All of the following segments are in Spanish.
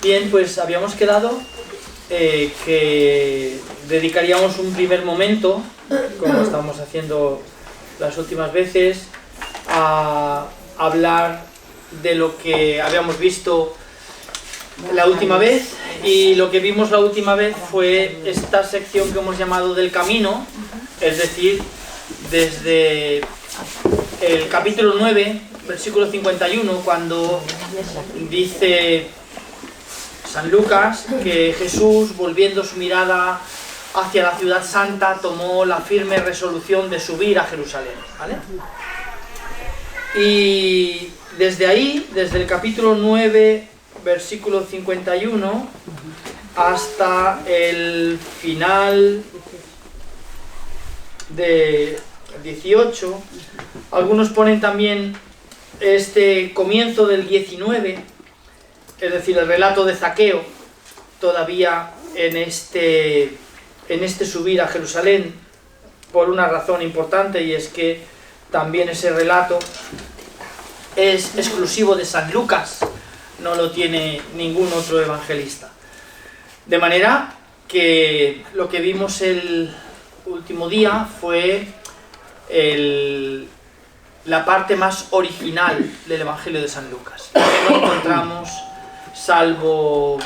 Bien, pues habíamos quedado que dedicaríamos un primer momento, como estamos haciendo las últimas veces, a hablar de lo que habíamos visto la última vez, y lo que vimos la última vez fue esta sección que hemos llamado del camino, es decir, desde el capítulo 9, versículo 51, cuando dice San Lucas que Jesús, volviendo su mirada hacia la ciudad santa, tomó la firme resolución de subir a Jerusalén, ¿vale? Y desde ahí, desde el capítulo 9, versículo 51, hasta el final de 18, algunos ponen también este comienzo del 19, es decir, el relato de Zaqueo, todavía en este subir a Jerusalén, por una razón importante, y es que también ese relato es exclusivo de San Lucas, no lo tiene ningún otro evangelista. De manera que lo que vimos el último día fue la parte más original del Evangelio de San Lucas, que no encontramos, salvo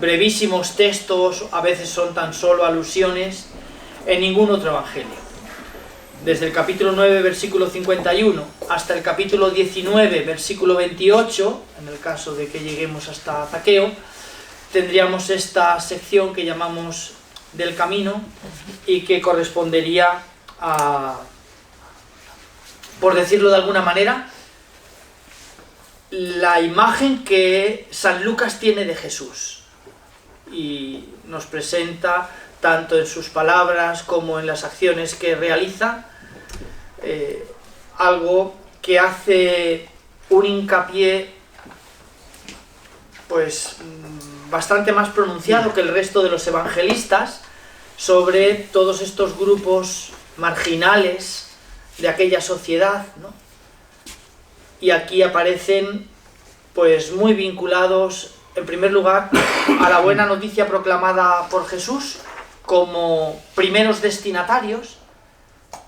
brevísimos textos, a veces son tan solo alusiones, en ningún otro evangelio. Desde el capítulo 9, versículo 51, hasta el capítulo 19, versículo 28, en el caso de que lleguemos hasta Zaqueo, tendríamos esta sección que llamamos del camino, y que correspondería a, por decirlo de alguna manera, la imagen que San Lucas tiene de Jesús, y nos presenta, tanto en sus palabras como en las acciones que realiza, algo que hace un hincapié pues bastante más pronunciado que el resto de los evangelistas sobre todos estos grupos marginales de aquella sociedad, ¿no? Y aquí aparecen pues muy vinculados, en primer lugar, a la buena noticia proclamada por Jesús como primeros destinatarios.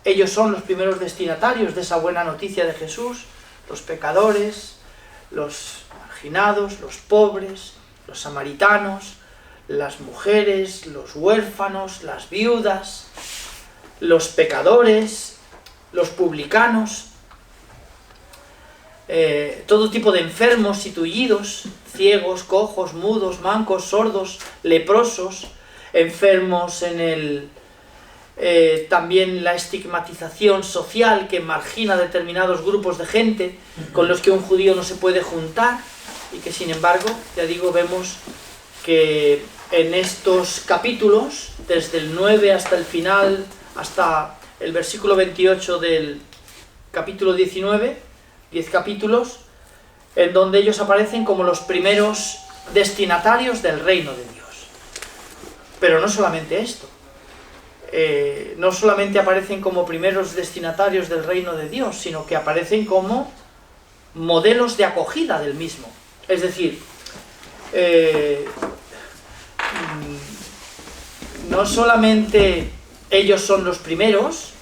Ellos son los primeros destinatarios de esa buena noticia de Jesús: los pecadores, los marginados, los pobres, los samaritanos, las mujeres, los huérfanos, las viudas, los pecadores, los publicanos, todo tipo de enfermos y tullidos, ciegos, cojos, mudos, mancos, sordos, leprosos, enfermos en también la estigmatización social que margina determinados grupos de gente con los que un judío no se puede juntar, y que sin embargo, ya digo, vemos que en estos capítulos, desde el 9 hasta el final, hasta el versículo 28 del capítulo 19, 10 capítulos, en donde ellos aparecen como los primeros destinatarios del reino de Dios. Pero no solamente esto, no solamente aparecen como primeros destinatarios del reino de Dios, sino que aparecen como modelos de acogida del mismo. Es decir, no solamente ellos son los primeros,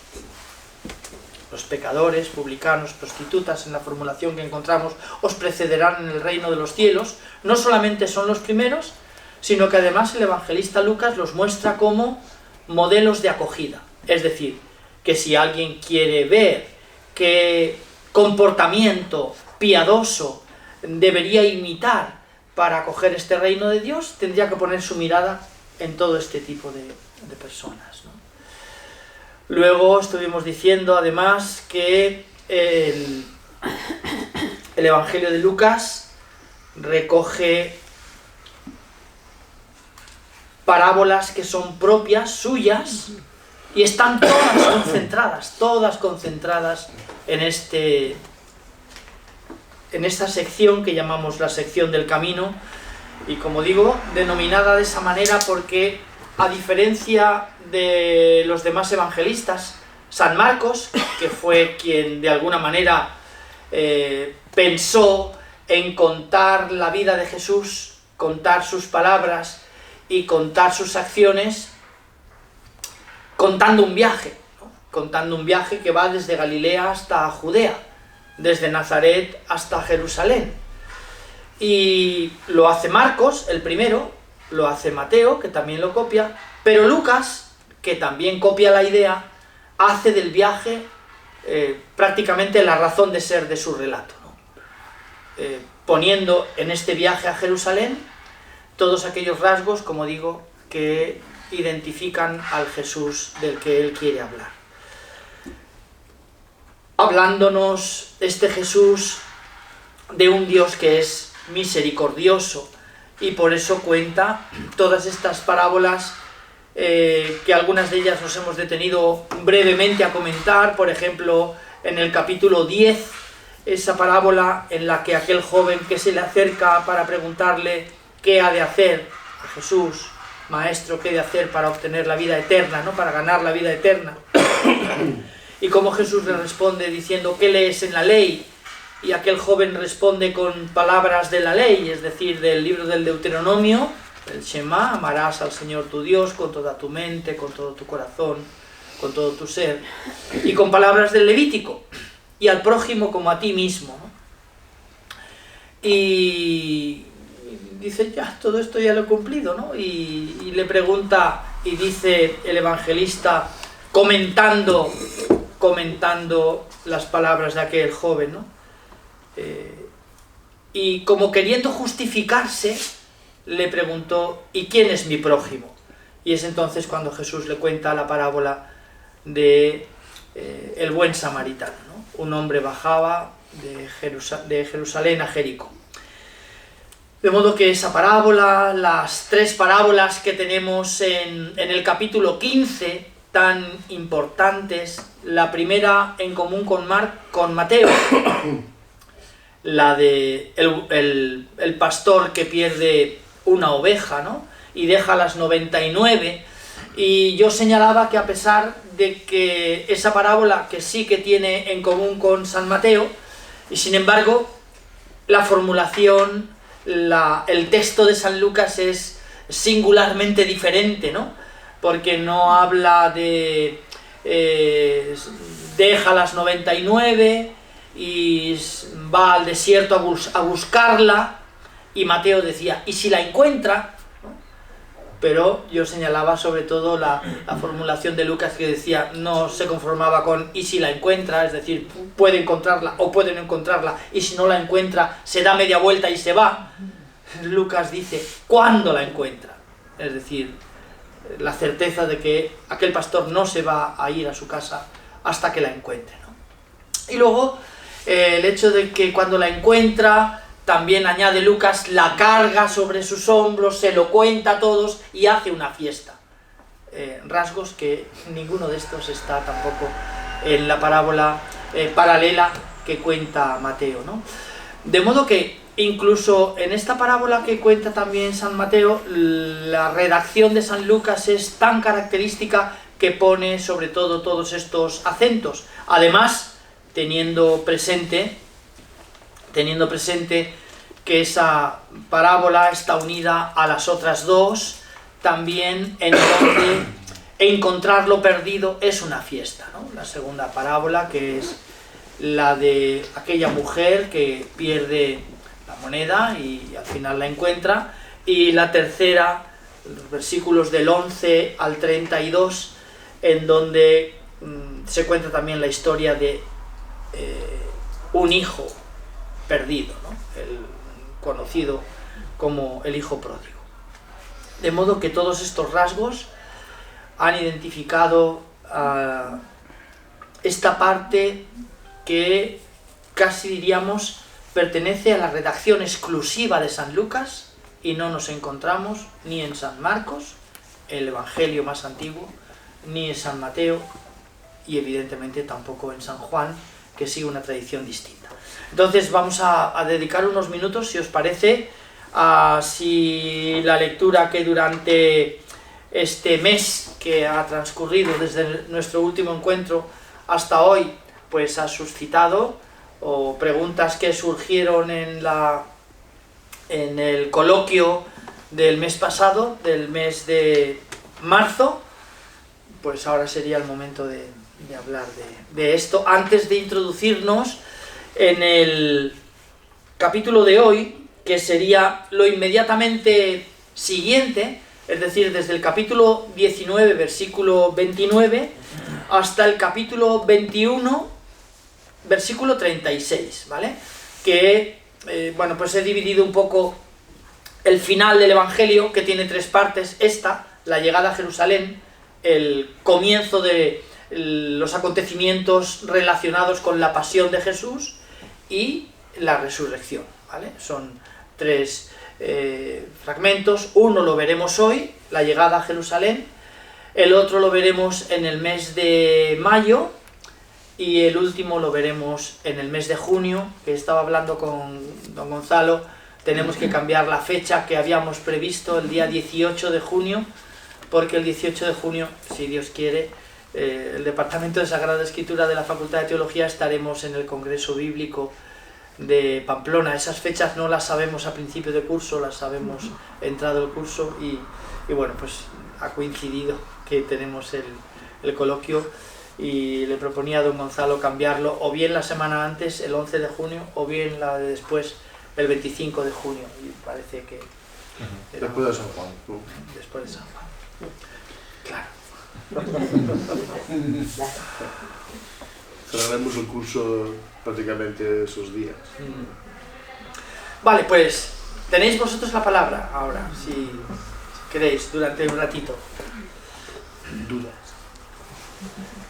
los pecadores, publicanos, prostitutas, en la formulación que encontramos, os precederán en el reino de los cielos, no solamente son los primeros, sino que además el evangelista Lucas los muestra como modelos de acogida. Es decir, que si alguien quiere ver qué comportamiento piadoso debería imitar para acoger este reino de Dios, tendría que poner su mirada en todo este tipo de personas, ¿no? Luego estuvimos diciendo además que el Evangelio de Lucas recoge parábolas que son propias, suyas, y están todas concentradas en esta sección que llamamos la sección del camino, y como digo, denominada de esa manera porque, a diferencia de los demás evangelistas, San Marcos, que fue quien de alguna manera pensó en contar la vida de Jesús contar sus palabras y contar sus acciones contando un viaje, ¿no? Contando un viaje que va desde Galilea hasta Judea, desde Nazaret hasta Jerusalén. Y lo hace Marcos, el primero, lo hace Mateo, que también lo copia, pero Lucas, que también copia la idea, hace del viaje prácticamente la razón de ser de su relato, ¿no? Poniendo en este viaje a Jerusalén todos aquellos rasgos, como digo, que identifican al Jesús del que él quiere hablar. Hablándonos este Jesús de un Dios que es misericordioso, y por eso cuenta todas estas parábolas, que algunas de ellas nos hemos detenido brevemente a comentar. Por ejemplo, en el capítulo 10, esa parábola en la que aquel joven que se le acerca para preguntarle qué ha de hacer a Jesús: Maestro, ¿qué he de hacer para obtener la vida eterna, ¿no? Para ganar la vida eterna? Y cómo Jesús le responde diciendo: ¿qué lees en la ley? Y aquel joven responde con palabras de la ley, es decir, del libro del Deuteronomio, el Shema: amarás al Señor tu Dios con toda tu mente, con todo tu corazón, con todo tu ser, y con palabras del Levítico: y al prójimo como a ti mismo, ¿no? Y dice: ya, todo esto ya lo he cumplido, ¿no? Y le pregunta, y dice el evangelista, comentando las palabras de aquel joven, ¿no? Y como queriendo justificarse, le preguntó: ¿y quién es mi prójimo? Y es entonces cuando Jesús le cuenta la parábola de el buen samaritano, ¿no? Un hombre bajaba de Jerusalén a Jericó. De modo que esa parábola, las tres parábolas que tenemos en el capítulo 15, tan importantes, la primera en común con Mateo, la de el pastor que pierde una oveja, ¿no? Y deja las 99, y yo señalaba que a pesar de que esa parábola que sí que tiene en común con San Mateo, y sin embargo la formulación, el texto de San Lucas es singularmente diferente, ¿no? Porque no habla de deja las 99 y va al desierto a buscarla, y Mateo decía: ¿y si la encuentra? ¿No? Pero yo señalaba sobre todo la formulación de Lucas, que decía, no se conformaba con ¿y si la encuentra? Es decir, puede encontrarla o puede no encontrarla, y si no la encuentra se da media vuelta y se va. Lucas dice ¿cuándo la encuentra? Es decir, la certeza de que aquel pastor no se va a ir a su casa hasta que la encuentre, ¿no? Y luego el hecho de que cuando la encuentra, también añade Lucas, la carga sobre sus hombros, se lo cuenta a todos y hace una fiesta. Rasgos que ninguno de estos está tampoco en la parábola paralela que cuenta Mateo, ¿no? De modo que incluso en esta parábola que cuenta también San Mateo, la redacción de San Lucas es tan característica que pone sobre todo todos estos acentos. Además, teniendo presente que esa parábola está unida a las otras dos, también en donde encontrar lo perdido es una fiesta, ¿no? La segunda parábola, que es la de aquella mujer que pierde la moneda y al final la encuentra, y la tercera, los versículos del 11 al 32, en donde se cuenta también la historia de un hijo perdido, ¿no? El conocido como el hijo pródigo. De modo que todos estos rasgos han identificado esta parte que casi diríamos pertenece a la redacción exclusiva de San Lucas, y no nos encontramos ni en San Marcos, el evangelio más antiguo, ni en San Mateo, y evidentemente tampoco en San Juan, que sigue una tradición distinta. Entonces vamos a dedicar unos minutos, si os parece, a si la lectura que durante este mes que ha transcurrido desde nuestro último encuentro hasta hoy, pues ha suscitado, o preguntas que surgieron en en el coloquio del mes pasado, del mes de marzo, pues ahora sería el momento de hablar de esto, antes de introducirnos en el capítulo de hoy, que sería lo inmediatamente siguiente, es decir, desde el capítulo 19, versículo 29, hasta el capítulo 21, versículo 36, ¿vale? Que, bueno, pues he dividido un poco el final del Evangelio, que tiene tres partes: esta, la llegada a Jerusalén, el comienzo de los acontecimientos relacionados con la pasión de Jesús y la resurrección, ¿vale? Son tres fragmentos. Uno lo veremos hoy, la llegada a Jerusalén; el otro lo veremos en el mes de mayo; y el último lo veremos en el mes de junio, que estaba hablando con don Gonzalo. Tenemos que cambiar la fecha que habíamos previsto, el día 18 de junio, porque el 18 de junio, si Dios quiere, el Departamento de Sagrada Escritura de la Facultad de Teología estaremos en el Congreso Bíblico de Pamplona. Esas fechas no las sabemos a principio de curso, las sabemos entrado el curso, y bueno, pues ha coincidido que tenemos el coloquio, y le proponía a don Gonzalo cambiarlo o bien la semana antes, el 11 de junio, o bien la de después, el 25 de junio, y parece que... Después de San Juan. Después de San Juan. Claro. Cerraremos el curso prácticamente esos días. Vale, pues tenéis vosotros la palabra ahora, si queréis, durante un ratito.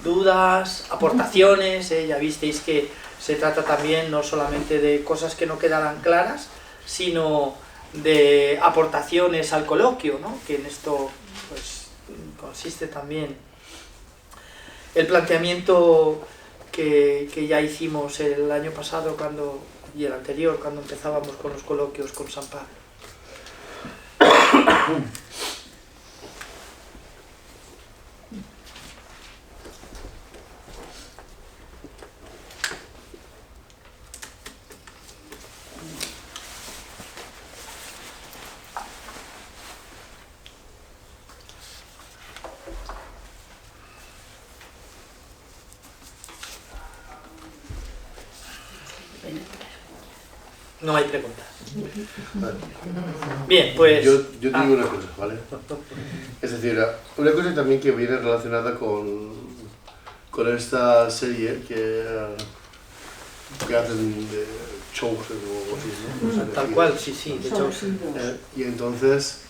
Dudas, aportaciones, ya visteis que se trata también no solamente de cosas que no quedarán claras, sino de aportaciones al coloquio, ¿no? Que en esto pues consiste también el planteamiento que ya hicimos el año pasado y el anterior, cuando empezábamos con los coloquios con San Pablo. No hay preguntas. Vale. Bien, pues... Yo te digo una cosa, ¿vale? Es decir, una cosa también que viene relacionada con esta serie que hacen de Chosen o algo así, ¿no? O sea, Tal cual, sí, de Chosen. Y entonces,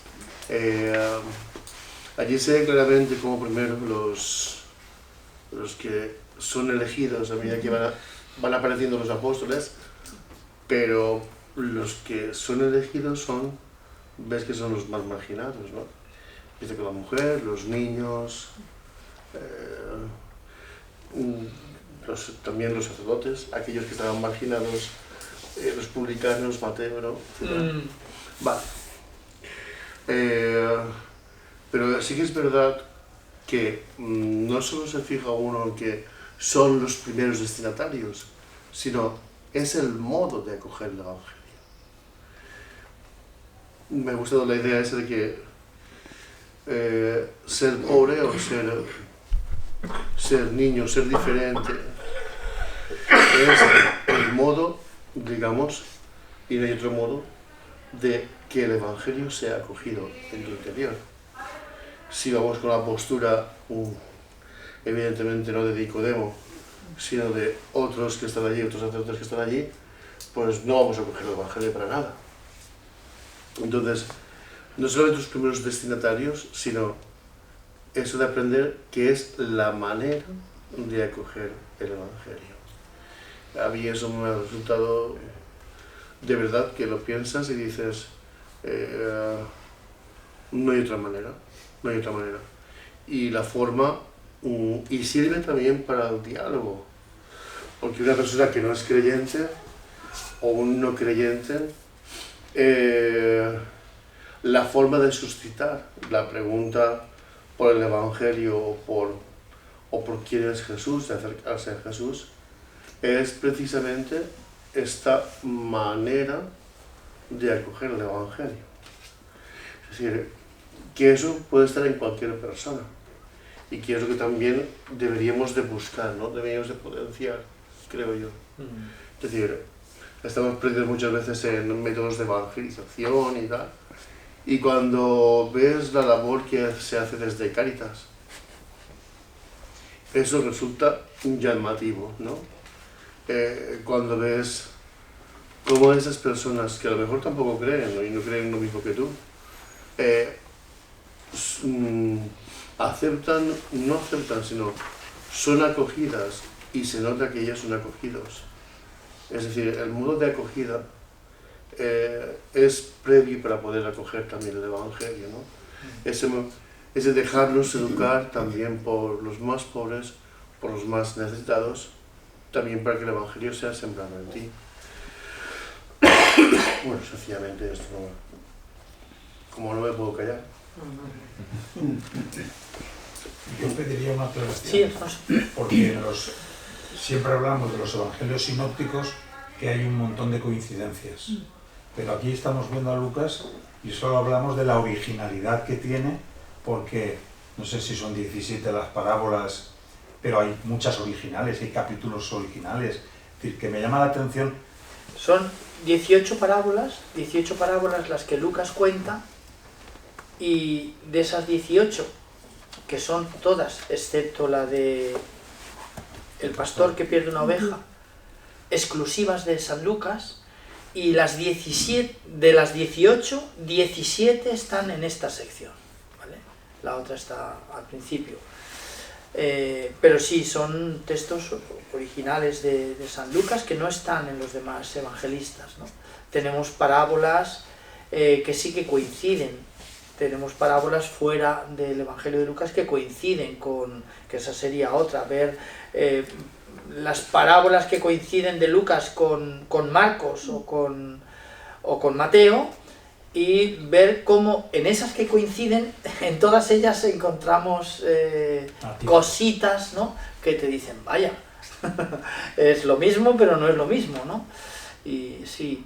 allí se ve claramente como primero los que son elegidos a medida que van apareciendo los apóstoles, pero los que son elegidos ves que son los más marginados, ¿no? Empieza con la mujer, los niños, también los sacerdotes, aquellos que estaban marginados, los publicanos, Mateo, ¿no? Vale. Pero sí que es verdad que no solo se fija uno en que son los primeros destinatarios, sino es el modo de acoger el Evangelio. Me ha gustado la idea esa de que ser pobre o ser niño, ser diferente, es el modo, digamos, y no hay otro modo, de que el Evangelio sea acogido en tu interior. Si vamos con la postura, evidentemente no de Nicodemo, sino de otros que están allí, otros sacerdotes que están allí, pues no vamos a coger el Evangelio para nada. Entonces, no solamente los primeros destinatarios, sino eso de aprender que es la manera de acoger el Evangelio. A mí eso me ha resultado de verdad que lo piensas y dices, no hay otra manera, no hay otra manera. Y la forma, y sirve también para el diálogo, porque una persona que no es creyente o un no creyente, la forma de suscitar la pregunta por el Evangelio o por quién es Jesús, de acercarse a Jesús, es precisamente esta manera de acoger el Evangelio. Es decir, que eso puede estar en cualquier persona y que es lo que también deberíamos de buscar, ¿no? Deberíamos de potenciar, creo yo. Es decir, estamos perdidos muchas veces en métodos de evangelización y tal, y cuando ves la labor que se hace desde Cáritas, eso resulta llamativo, ¿no? Cuando ves cómo esas personas que a lo mejor tampoco creen, ¿no? Y no creen lo mismo que tú, aceptan, no aceptan, sino son acogidas y se nota que ellas son acogidos. Es decir, el modo de acogida es previo para poder acoger también el Evangelio, ¿no? Ese dejarnos educar también por los más pobres, por los más necesitados, también para que el Evangelio sea sembrado en ti. Bueno, sencillamente esto no, como no me puedo callar. Yo pediría una aclaración. Sí, Alfonso. Porque siempre hablamos de los evangelios sinópticos, que hay un montón de coincidencias. Pero aquí estamos viendo a Lucas y solo hablamos de la originalidad que tiene, porque no sé si son 17 las parábolas, pero hay muchas originales, hay capítulos originales. Es decir, que me llama la atención. Son 18 parábolas las que Lucas cuenta, y de esas 18, que son todas, excepto la de el pastor que pierde una oveja, exclusivas de San Lucas, y las 17, de las 18, 17 están en esta sección, ¿vale? La otra está al principio. Pero sí, son textos originales de San Lucas que no están en los demás evangelistas, ¿no? Tenemos parábolas que sí que coinciden. Tenemos parábolas fuera del Evangelio de Lucas que coinciden con, que esa sería otra, ver las parábolas que coinciden de Lucas con Marcos o con Mateo, y ver cómo en esas que coinciden, en todas ellas encontramos cositas, ¿no? Que te dicen, vaya, es lo mismo pero no es lo mismo, ¿no? Y sí,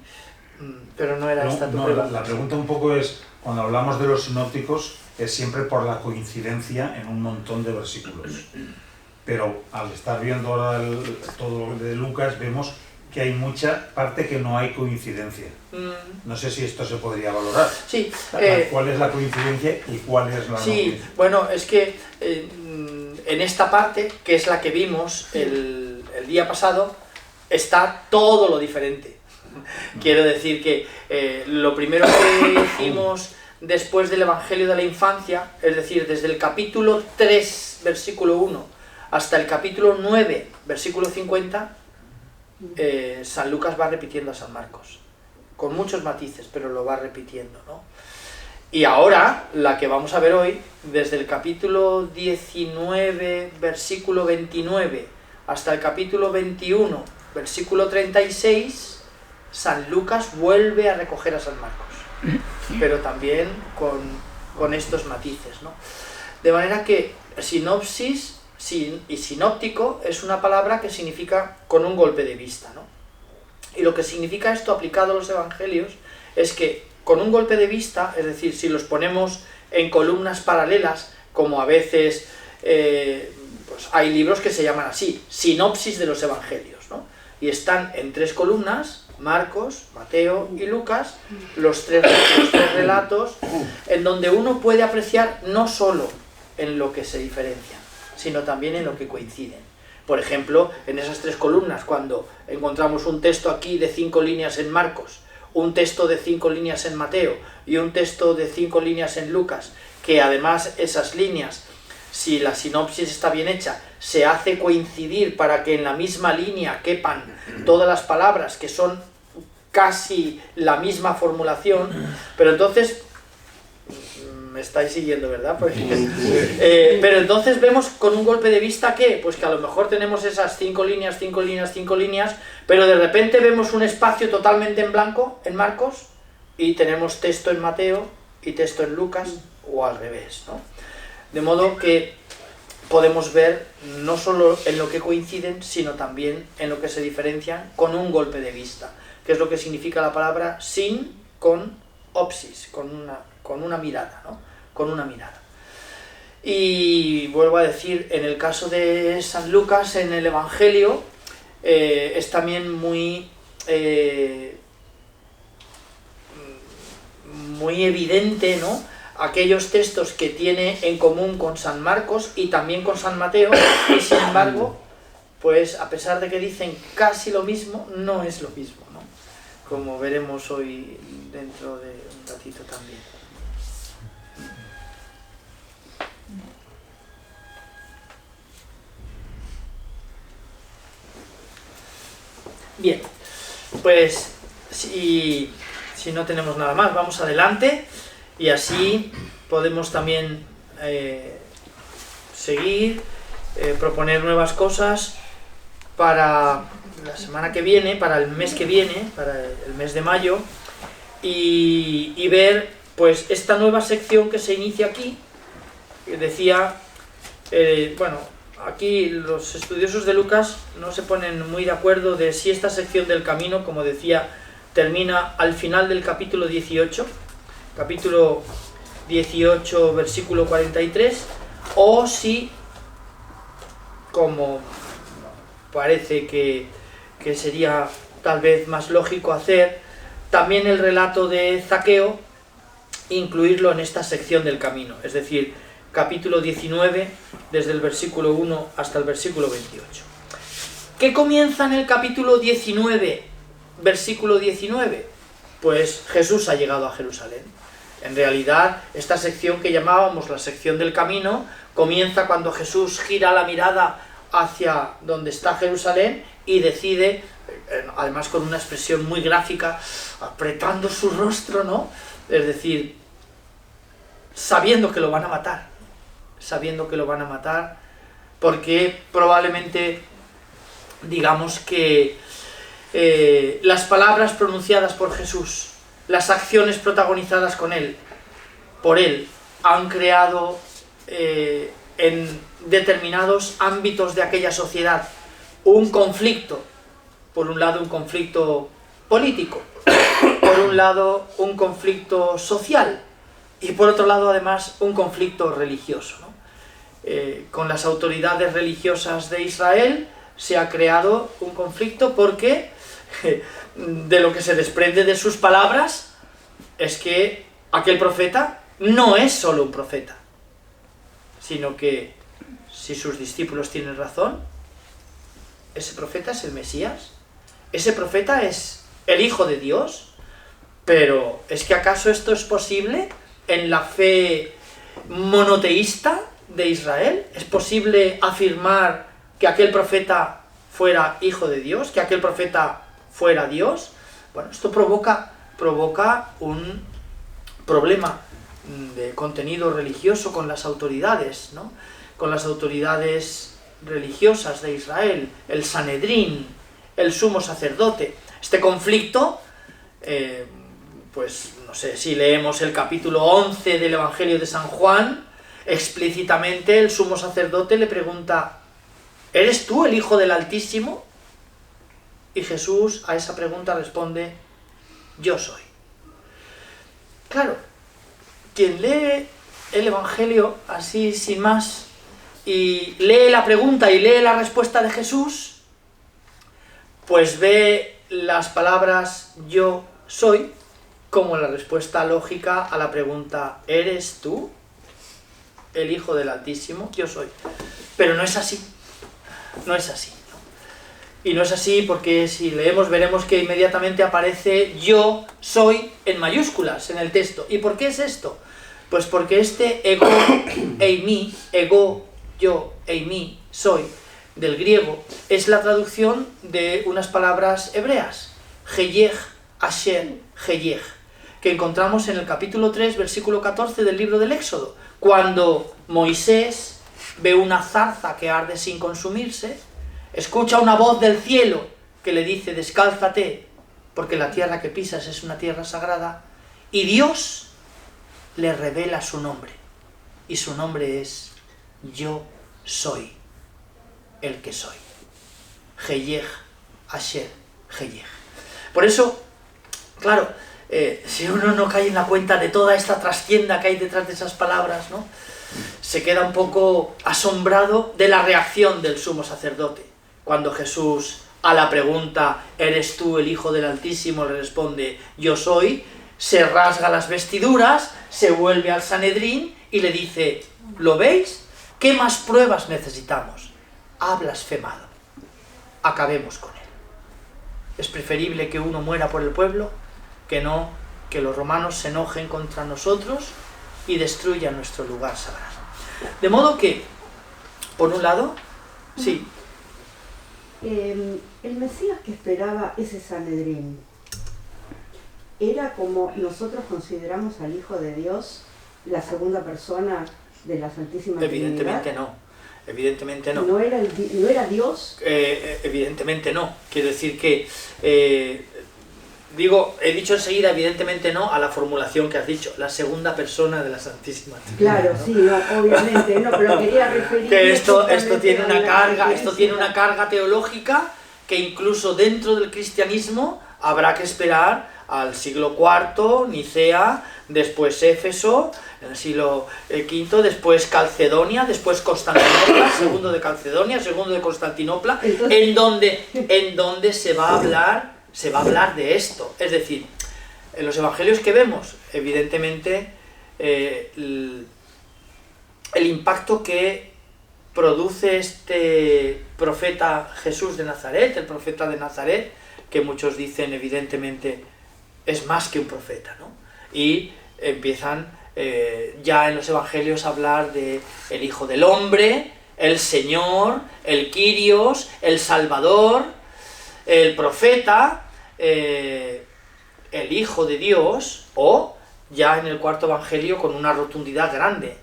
pero no era esta tu pregunta. La pregunta un poco es, cuando hablamos de los sinópticos, es siempre por la coincidencia en un montón de versículos. Pero al estar viendo ahora todo de Lucas, vemos que hay mucha parte que no hay coincidencia. No sé si esto se podría valorar. Sí. ¿Cuál es la coincidencia y cuál es la no? Sí, bueno, es que en esta parte, que es la que vimos el día pasado, está todo lo diferente. Quiero decir que lo primero que hicimos después del Evangelio de la Infancia, es decir, desde el capítulo 3, versículo 1, hasta el capítulo 9, versículo 50, San Lucas va repitiendo a San Marcos, con muchos matices, pero lo va repitiendo, ¿no? Y ahora, la que vamos a ver hoy, desde el capítulo 19, versículo 29, hasta el capítulo 21, versículo 36, San Lucas vuelve a recoger a San Marcos, pero también con estos matices, ¿no? De manera que sinopsis y sinóptico es una palabra que significa con un golpe de vista, ¿no? Y lo que significa esto aplicado a los evangelios es que con un golpe de vista, es decir, si los ponemos en columnas paralelas, como a veces pues hay libros que se llaman así, sinopsis de los evangelios, ¿no? Y están en 3 columnas, Marcos, Mateo y Lucas, los tres relatos, en donde uno puede apreciar no solo en lo que se diferencian, sino también en lo que coinciden. Por ejemplo, en esas 3 columnas, cuando encontramos un texto aquí de 5 líneas en Marcos, un texto de 5 líneas en Mateo y un texto de 5 líneas en Lucas, que además esas líneas, si la sinopsis está bien hecha, se hace coincidir para que en la misma línea quepan todas las palabras, que son casi la misma formulación, pero entonces, me estáis siguiendo, ¿verdad? Pero entonces vemos con un golpe de vista que, pues que a lo mejor tenemos esas 5 líneas, 5 líneas, 5 líneas, pero de repente vemos un espacio totalmente en blanco en Marcos y tenemos texto en Mateo y texto en Lucas, o al revés, ¿no? De modo que podemos ver no solo en lo que coinciden, sino también en lo que se diferencian con un golpe de vista, que es lo que significa la palabra sin con opsis, con una mirada, ¿no? Con una mirada. Y vuelvo a decir, en el caso de San Lucas, en el Evangelio, es también muy evidente, ¿no?, aquellos textos que tiene en común con San Marcos y también con San Mateo, y sin embargo, pues a pesar de que dicen casi lo mismo, no es lo mismo, ¿no? Como veremos hoy dentro de un ratito también. Bien, pues si no tenemos nada más, vamos adelante y así podemos también seguir, proponer nuevas cosas para la semana que viene, para el mes que viene, para el mes de mayo, y ver pues esta nueva sección que se inicia aquí, que decía, bueno, aquí los estudiosos de Lucas no se ponen muy de acuerdo de si esta sección del camino, como decía, termina al final del capítulo 18, capítulo 18, versículo 43, o si, como parece que sería tal vez más lógico hacer, también el relato de Zaqueo, incluirlo en esta sección del camino, es decir, capítulo 19, desde el versículo 1 hasta el versículo 28. ¿Qué comienza en el capítulo 19, versículo 19? Pues Jesús ha llegado a Jerusalén. En realidad, esta sección que llamábamos la sección del camino, comienza cuando Jesús gira la mirada hacia donde está Jerusalén y decide, además con una expresión muy gráfica, apretando su rostro, ¿no? Es decir, sabiendo que lo van a matar, porque probablemente, digamos que las palabras pronunciadas por Jesús, las acciones protagonizadas por él, han creado en determinados ámbitos de aquella sociedad un conflicto. Por un lado, un conflicto político, por un lado, un conflicto social, y por otro lado, además, un conflicto religioso, ¿no? Con las autoridades religiosas de Israel se ha creado un conflicto porque de lo que se desprende de sus palabras es que aquel profeta no es solo un profeta, sino que, si sus discípulos tienen razón, ese profeta es el Mesías, ese profeta es el Hijo de Dios. Pero, ¿es que acaso esto es posible en la fe monoteísta de Israel? ¿Es posible afirmar que aquel profeta fuera Hijo de Dios, que aquel profeta fuera Dios? Bueno, esto provoca un problema de contenido religioso con las autoridades, ¿no? Con las autoridades religiosas de Israel, el Sanedrín, el sumo sacerdote. Este conflicto, pues no sé, si leemos el capítulo 11 del Evangelio de San Juan, explícitamente el sumo sacerdote le pregunta: ¿eres tú el Hijo del Altísimo? Y Jesús a esa pregunta responde: yo soy. Claro, quien lee el Evangelio así sin más y lee la pregunta y lee la respuesta de Jesús, pues ve las palabras yo soy como la respuesta lógica a la pregunta ¿eres tú el Hijo del Altísimo? Yo soy. Pero no es así. No es así. Y no es así porque si leemos veremos que inmediatamente aparece yo soy en mayúsculas en el texto. ¿Y por qué es esto? Pues porque este ego, eimi, ego, yo, eimi, soy, del griego, es la traducción de unas palabras hebreas, heyej, asher, heyej, que encontramos en el capítulo 3, versículo 14 del libro del Éxodo, cuando Moisés ve una zarza que arde sin consumirse, escucha una voz del cielo que le dice: descálzate, porque la tierra que pisas es una tierra sagrada, y Dios le revela su nombre, y su nombre es yo soy el que soy. Heyej, Asher, Heyej. Por eso, claro, si uno no cae en la cuenta de toda esta trastienda que hay detrás de esas palabras, ¿no? Se queda un poco asombrado de la reacción del sumo sacerdote. Cuando Jesús, a la pregunta, ¿eres tú el Hijo del Altísimo?, le responde, yo soy, se rasga las vestiduras, se vuelve al Sanedrín y le dice, ¿lo veis? ¿Qué más pruebas necesitamos? Ha blasfemado. Acabemos con él. Es preferible que uno muera por el pueblo que no que los romanos se enojen contra nosotros y destruyan nuestro lugar sagrado. De modo que, por un lado, sí. El Mesías que esperaba ese Sanedrín, ¿era como nosotros consideramos al Hijo de Dios, la segunda persona de la Santísima Trinidad? Evidentemente no. Evidentemente no. ¿No era Dios? Evidentemente no. Quiero decir que, he dicho enseguida, evidentemente no, a la formulación que has dicho, la segunda persona de la Santísima Trinidad. Claro, ¿no? Sí, no, obviamente, no, pero quería referirme... Que esto tiene una carga teológica que incluso dentro del cristianismo habrá que esperar al siglo IV, Nicea, después Éfeso, en el siglo V, después Calcedonia, después Constantinopla, segundo de Calcedonia, segundo de Constantinopla, en donde se va a hablar de esto. Es decir, en los evangelios que vemos, evidentemente, el impacto que produce este profeta Jesús de Nazaret, el profeta de Nazaret, que muchos dicen evidentemente es más que un profeta, ¿no? Y empiezan ya en los evangelios a hablar de el Hijo del Hombre, el Señor, el Kyrios, el Salvador, el profeta, el Hijo de Dios, o ya en el cuarto evangelio con una rotundidad grande,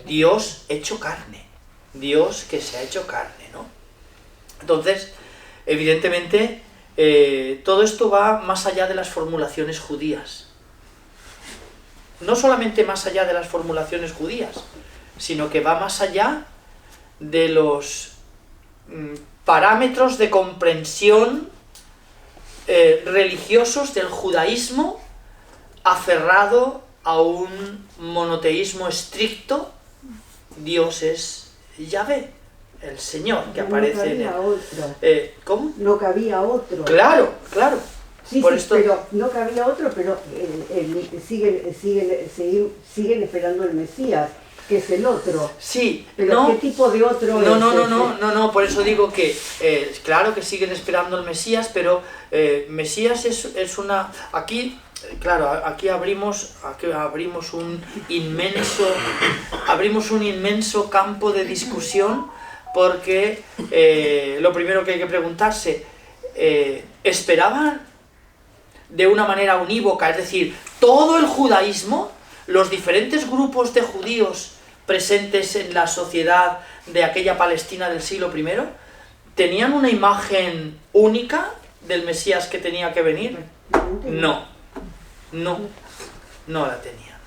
Dios hecho carne, Dios que se ha hecho carne, ¿no? Entonces, evidentemente, todo esto va más allá de las formulaciones judías. No solamente más allá de las formulaciones judías, sino que va más allá de los parámetros de comprensión religiosos del judaísmo aferrado a un monoteísmo estricto. Dios es Yahvé, el Señor, que aparece en el... ¿Cómo? No cabía otro. Claro. Sí, por sí, esto... pero no cabía otro, pero siguen esperando el Mesías, que es el otro. Sí, pero no, ¿qué tipo de otro es? No, por eso digo que, claro que siguen esperando el Mesías, pero Mesías es una... Aquí, claro, aquí abrimos un inmenso campo de discusión, porque lo primero que hay que preguntarse, ¿esperaban de una manera unívoca, es decir, todo el judaísmo, los diferentes grupos de judíos presentes en la sociedad de aquella Palestina del siglo I, tenían una imagen única del Mesías que tenía que venir? No la tenían.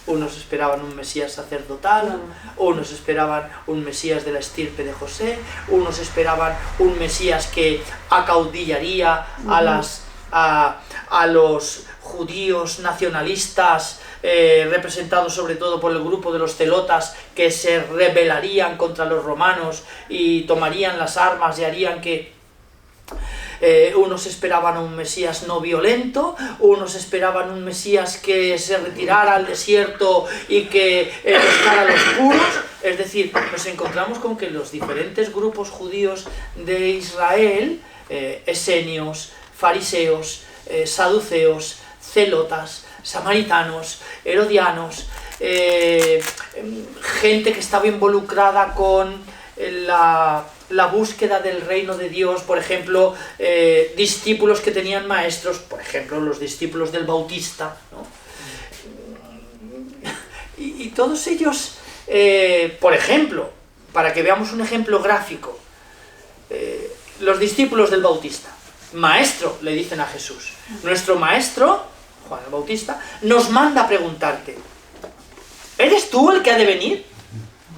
Unos esperaban un Mesías sacerdotal, unos esperaban un Mesías de la estirpe de José, unos esperaban un Mesías que acaudillaría a los judíos nacionalistas, representados sobre todo por el grupo de los celotas, que se rebelarían contra los romanos y tomarían las armas y harían que... unos esperaban un Mesías no violento, unos esperaban un Mesías que se retirara al desierto y que buscara a los puros. Es decir, nos encontramos con que los diferentes grupos judíos de Israel, esenios, fariseos, saduceos, celotas, samaritanos, herodianos, gente que estaba involucrada con la búsqueda del reino de Dios, por ejemplo, discípulos que tenían maestros, por ejemplo, los discípulos del Bautista, ¿no? Y todos ellos, por ejemplo, para que veamos un ejemplo gráfico, los discípulos del Bautista, maestro, le dicen a Jesús, nuestro maestro, Juan el Bautista, nos manda a preguntarte, ¿eres tú el que ha de venir?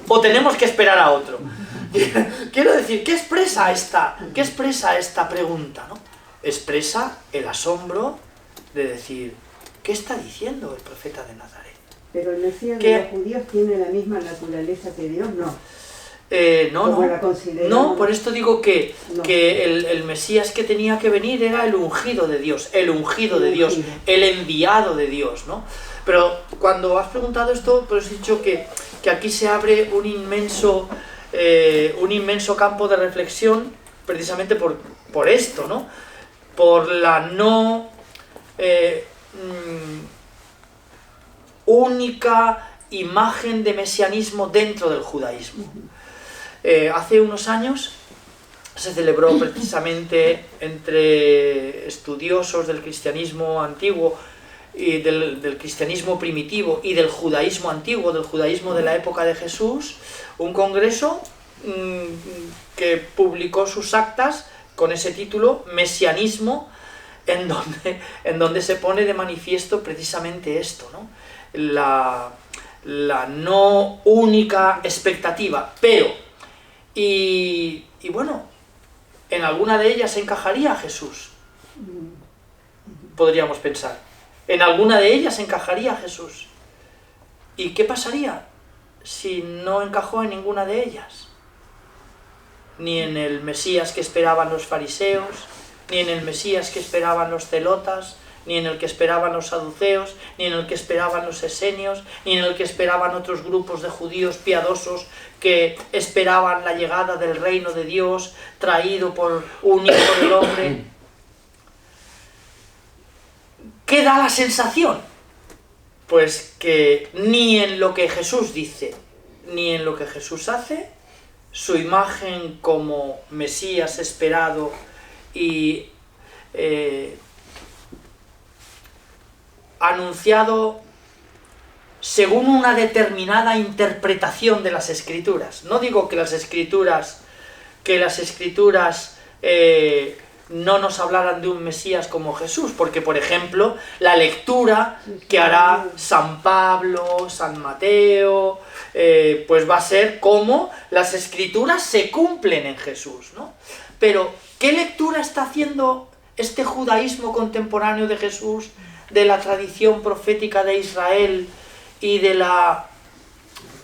¿O tenemos que esperar a otro? Quiero decir, ¿qué expresa esta pregunta, ¿no? Expresa el asombro de decir, ¿qué está diciendo el profeta de Nazaret? Pero el Mesías ¿Qué? de los judíos tiene la misma naturaleza que Dios, no. No, La consideramos. no, por esto digo que No. el Mesías que tenía que venir era el ungido de Dios, el ungido de Dios, Ungido. el enviado de Dios, ¿no? Pero cuando has preguntado esto, pues he dicho que aquí se abre un inmenso campo de reflexión, precisamente por esto, ¿no? Por la no única imagen de mesianismo dentro del judaísmo. Hace unos años se celebró precisamente entre estudiosos del cristianismo antiguo y del cristianismo primitivo y del judaísmo antiguo, del judaísmo de la época de Jesús, un congreso que publicó sus actas con ese título, Mesianismo, en donde se pone de manifiesto precisamente esto, ¿no? La no única expectativa, pero y bueno, en alguna de ellas encajaría Jesús, podríamos pensar. En alguna de ellas encajaría Jesús. ¿Y qué pasaría si no encajó en ninguna de ellas? Ni en el Mesías que esperaban los fariseos, ni en el Mesías que esperaban los celotas, ni en el que esperaban los saduceos, ni en el que esperaban los esenios, ni en el que esperaban otros grupos de judíos piadosos que esperaban la llegada del reino de Dios traído por un hijo del hombre. ¿Qué da la sensación? Pues que ni en lo que Jesús dice, ni en lo que Jesús hace, su imagen como Mesías esperado y anunciado según una determinada interpretación de las Escrituras. No digo que las Escrituras no nos hablaran de un Mesías como Jesús, porque por ejemplo la lectura que hará San Pablo, San Mateo, pues va a ser cómo las Escrituras se cumplen en Jesús, ¿no? Pero ¿qué lectura está haciendo este judaísmo contemporáneo de Jesús, de la tradición profética de Israel y de la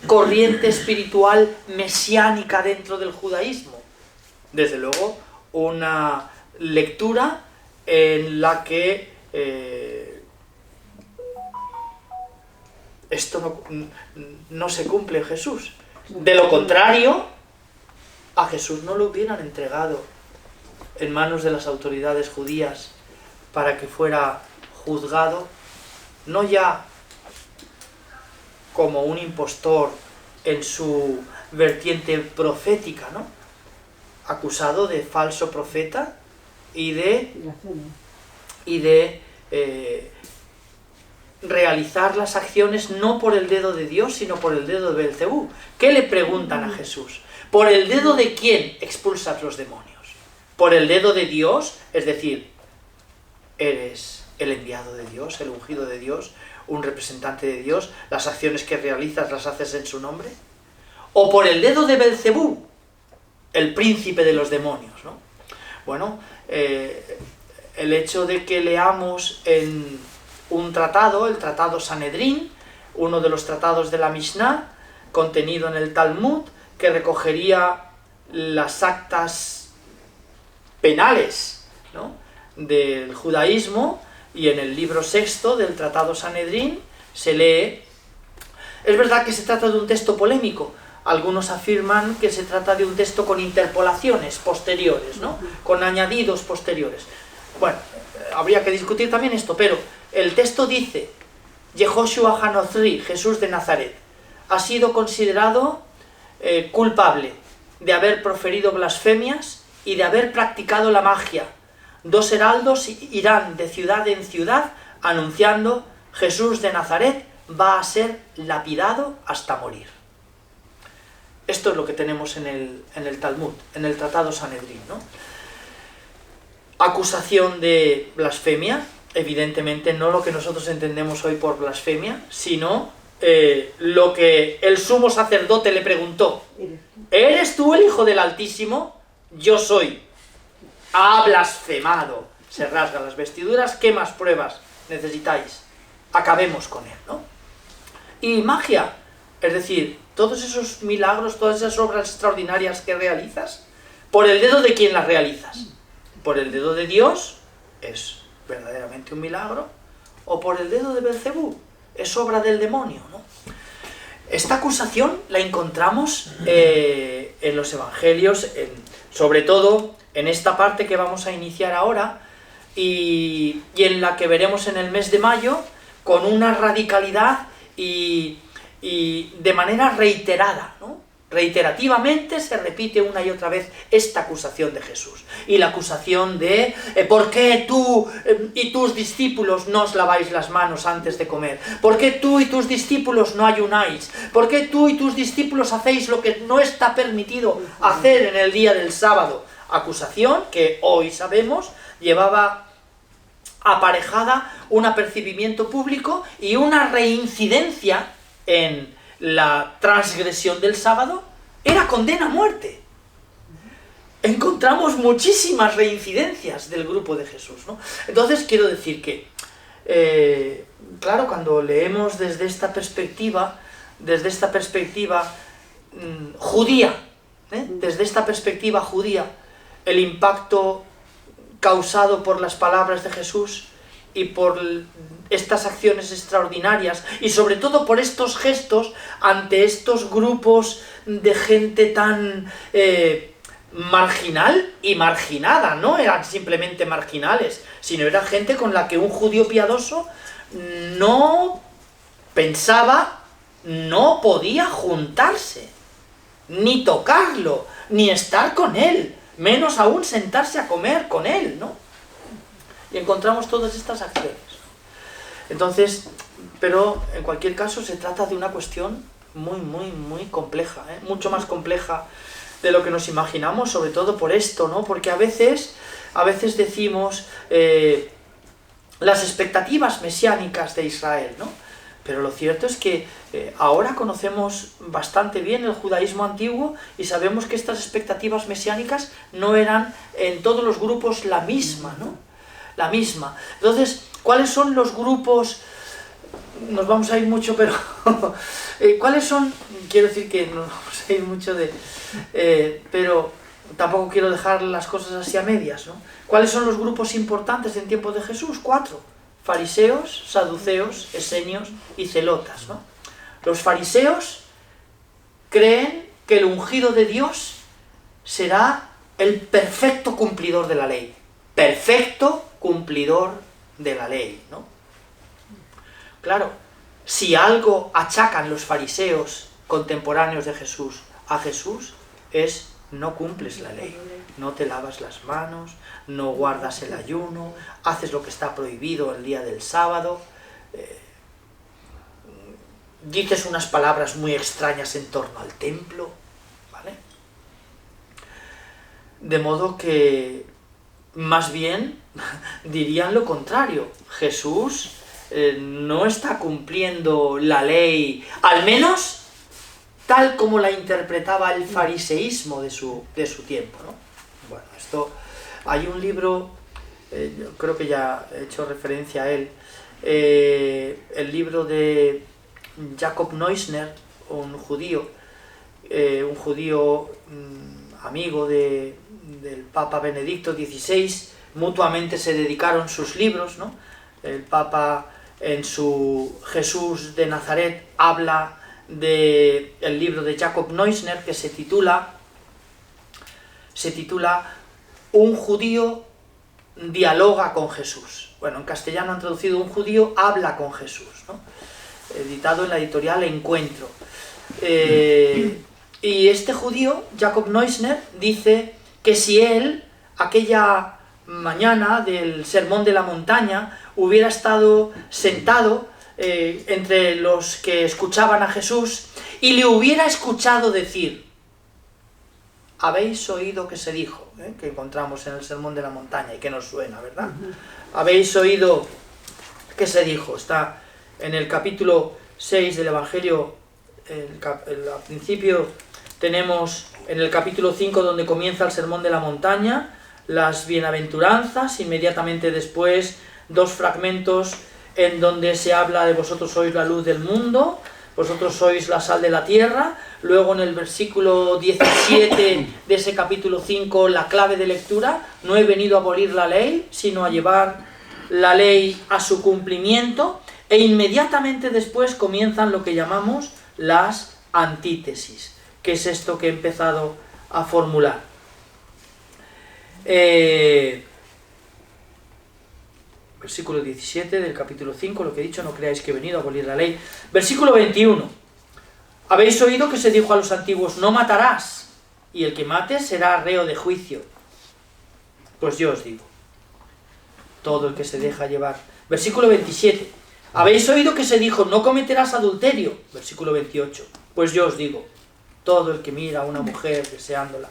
corriente espiritual mesiánica dentro del judaísmo? Desde luego, una lectura en la que esto no se cumple en Jesús. De lo contrario, a Jesús no lo hubieran entregado en manos de las autoridades judías para que fuera juzgado, no ya como un impostor en su vertiente profética, ¿no? Acusado de falso profeta y de realizar las acciones no por el dedo de Dios, sino por el dedo de Belcebú. ¿Qué le preguntan a Jesús? ¿Por el dedo de quién expulsas los demonios? ¿Por el dedo de Dios? Es decir, eres el enviado de Dios, el ungido de Dios, un representante de Dios, las acciones que realizas las haces en su nombre. ¿O por el dedo de Belcebú, el príncipe de los demonios, ¿no? Bueno, el hecho de que leamos en un tratado, el tratado Sanedrín, uno de los tratados de la Mishnah, contenido en el Talmud, que recogería las actas penales, ¿no?, del judaísmo, y en el libro sexto del tratado Sanedrín se lee. Es verdad que se trata de un texto polémico. Algunos afirman que se trata de un texto con interpolaciones posteriores, ¿no?, con añadidos posteriores. Bueno, habría que discutir también esto, pero el texto dice: Yehoshua Hanozri, Jesús de Nazaret, ha sido considerado culpable de haber proferido blasfemias y de haber practicado la magia. 2 heraldos irán de ciudad en ciudad anunciando: Jesús de Nazaret va a ser lapidado hasta morir. Esto es lo que tenemos en el Talmud, en el tratado Sanedrín, ¿no? Acusación de blasfemia, evidentemente no lo que nosotros entendemos hoy por blasfemia, sino lo que el sumo sacerdote le preguntó: ¿eres tú el Hijo del Altísimo? Yo soy. Ha blasfemado. Se rasga las vestiduras. ¿Qué más pruebas necesitáis? acabemos con él, ¿no? Y magia, es decir, todos esos milagros, todas esas obras extraordinarias que realizas, ¿por el dedo de quién las realizas? ¿Por el dedo de Dios? ¿Es verdaderamente un milagro? ¿O por el dedo de Belcebú? ¿Es obra del demonio, no? Esta acusación la encontramos en los evangelios, sobre todo en esta parte que vamos a iniciar ahora, y en la que veremos en el mes de mayo, con una radicalidad y de manera reiterada, ¿no? Reiterativamente se repite una y otra vez esta acusación de Jesús. Y la acusación de ¿por qué tú y tus discípulos no os laváis las manos antes de comer? ¿Por qué tú y tus discípulos no ayunáis? ¿Por qué tú y tus discípulos hacéis lo que no está permitido hacer en el día del sábado? Acusación que hoy sabemos llevaba aparejada un apercibimiento público y una reincidencia en la transgresión del sábado, era condena a muerte. Encontramos muchísimas reincidencias del grupo de Jesús, ¿no? Entonces quiero decir que, claro, cuando leemos desde esta perspectiva judía, desde esta perspectiva judía, el impacto causado por las palabras de Jesús y por estas acciones extraordinarias, y sobre todo por estos gestos ante estos grupos de gente tan marginal y marginada, no eran simplemente marginales, sino era gente con la que un judío piadoso no pensaba, no podía juntarse, ni tocarlo, ni estar con él, menos aún sentarse a comer con él, ¿no? Y encontramos todas estas acciones. Entonces, pero en cualquier caso se trata de una cuestión muy compleja, mucho más compleja de lo que nos imaginamos, sobre todo por esto, ¿no? Porque a veces decimos las expectativas mesiánicas de Israel, ¿no? Pero lo cierto es que ahora conocemos bastante bien el judaísmo antiguo y sabemos que estas expectativas mesiánicas no eran en todos los grupos la misma, ¿no? La misma. Entonces, ¿cuáles son los grupos? Nos vamos a ir mucho, pero ¿cuáles son? Quiero decir que no nos vamos a ir mucho pero tampoco quiero dejar las cosas así a medias, ¿no? ¿Cuáles son los grupos importantes en tiempos de Jesús? 4. Fariseos, saduceos, esenios y celotas, ¿no? Los fariseos creen que el ungido de Dios será el perfecto cumplidor de la ley. Perfecto cumplidor de la ley, ¿no? Claro, si algo achacan los fariseos contemporáneos de Jesús a Jesús, es no cumples la ley, no te lavas las manos, no guardas el ayuno, haces lo que está prohibido el día del sábado, dices unas palabras muy extrañas en torno al templo, ¿vale? De modo que más bien dirían lo contrario. Jesús no está cumpliendo la ley, al menos tal como la interpretaba el fariseísmo de su tiempo, ¿no? Bueno, esto, hay un libro, yo creo que ya he hecho referencia a él, el libro de Jacob Neusner, un judío amigo del Papa Benedicto XVI. Mutuamente se dedicaron sus libros, ¿no? El Papa en su Jesús de Nazaret habla del libro de Jacob Neusner, que se titula Un judío dialoga con Jesús. Bueno, en castellano han traducido Un judío habla con Jesús, ¿no? Editado en la editorial Encuentro. Y este judío, Jacob Neusner, dice que si él, aquella mañana del Sermón de la Montaña, hubiera estado sentado entre los que escuchaban a Jesús y le hubiera escuchado decir: habéis oído que se dijo, que encontramos en el Sermón de la Montaña y que nos suena, ¿verdad? Habéis oído que se dijo, está en el capítulo 6 del Evangelio, al principio tenemos en el capítulo 5 donde comienza el Sermón de la Montaña, las bienaventuranzas, inmediatamente después 2 fragmentos en donde se habla de vosotros sois la luz del mundo, vosotros sois la sal de la tierra. Luego en el versículo 17 de ese capítulo 5, la clave de lectura: no he venido a abolir la ley, sino a llevar la ley a su cumplimiento. E inmediatamente después comienzan lo que llamamos las antítesis, que es esto que he empezado a formular. Versículo 17 del capítulo 5, lo que he dicho: no creáis que he venido a abolir la ley. Versículo 21: habéis oído que se dijo a los antiguos: no matarás, y el que mate será reo de juicio. Pues yo os digo, todo el que se deja llevar. Versículo 27: habéis oído que se dijo: no cometerás adulterio. Versículo 28: pues yo os digo, todo el que mira a una mujer deseándola.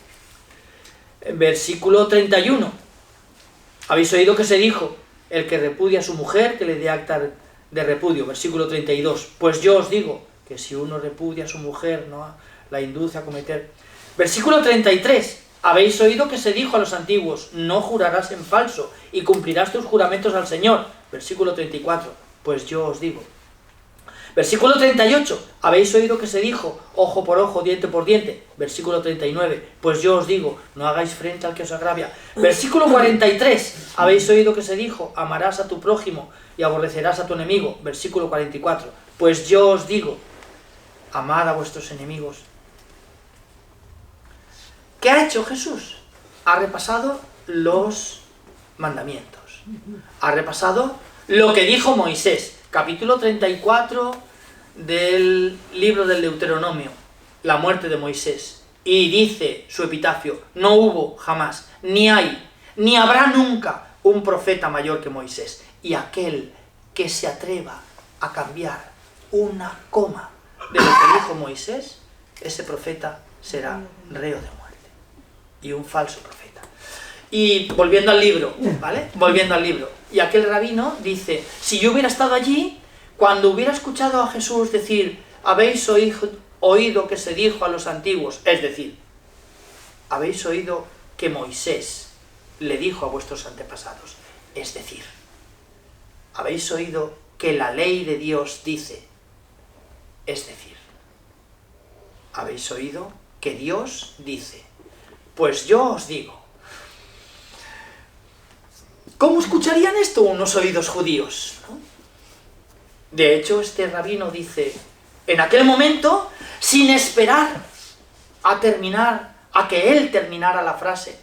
Versículo 31: habéis oído que se dijo: el que repudia a su mujer, que le dé acta de repudio. Versículo 32: pues yo os digo que si uno repudia a su mujer, no la induce a cometer. Versículo 33: habéis oído que se dijo a los antiguos: no jurarás en falso y cumplirás tus juramentos al Señor. Versículo 34: pues yo os digo. Versículo 38: habéis oído que se dijo: ojo por ojo, diente por diente. Versículo 39: pues yo os digo, no hagáis frente al que os agravia. Versículo 43: habéis oído que se dijo: amarás a tu prójimo y aborrecerás a tu enemigo. Versículo 44: pues yo os digo, amad a vuestros enemigos. ¿Qué ha hecho Jesús? Ha repasado los mandamientos. Ha repasado lo que dijo Moisés. Capítulo 34 del libro del Deuteronomio, la muerte de Moisés. Y dice su epitafio: no hubo jamás, ni hay, ni habrá nunca un profeta mayor que Moisés. Y aquel que se atreva a cambiar una coma de lo que dijo Moisés, ese profeta será reo de muerte. Y un falso profeta. Y volviendo al libro, ¿vale? Volviendo al libro. Y aquel rabino dice: si yo hubiera estado allí, cuando hubiera escuchado a Jesús decir: habéis oído que se dijo a los antiguos, es decir, habéis oído que Moisés le dijo a vuestros antepasados, es decir, habéis oído que la ley de Dios dice, es decir, habéis oído que Dios dice, pues yo os digo. ¿Cómo escucharían esto unos oídos judíos? ¿No? De hecho, este rabino dice, en aquel momento, sin esperar a que él terminara la frase,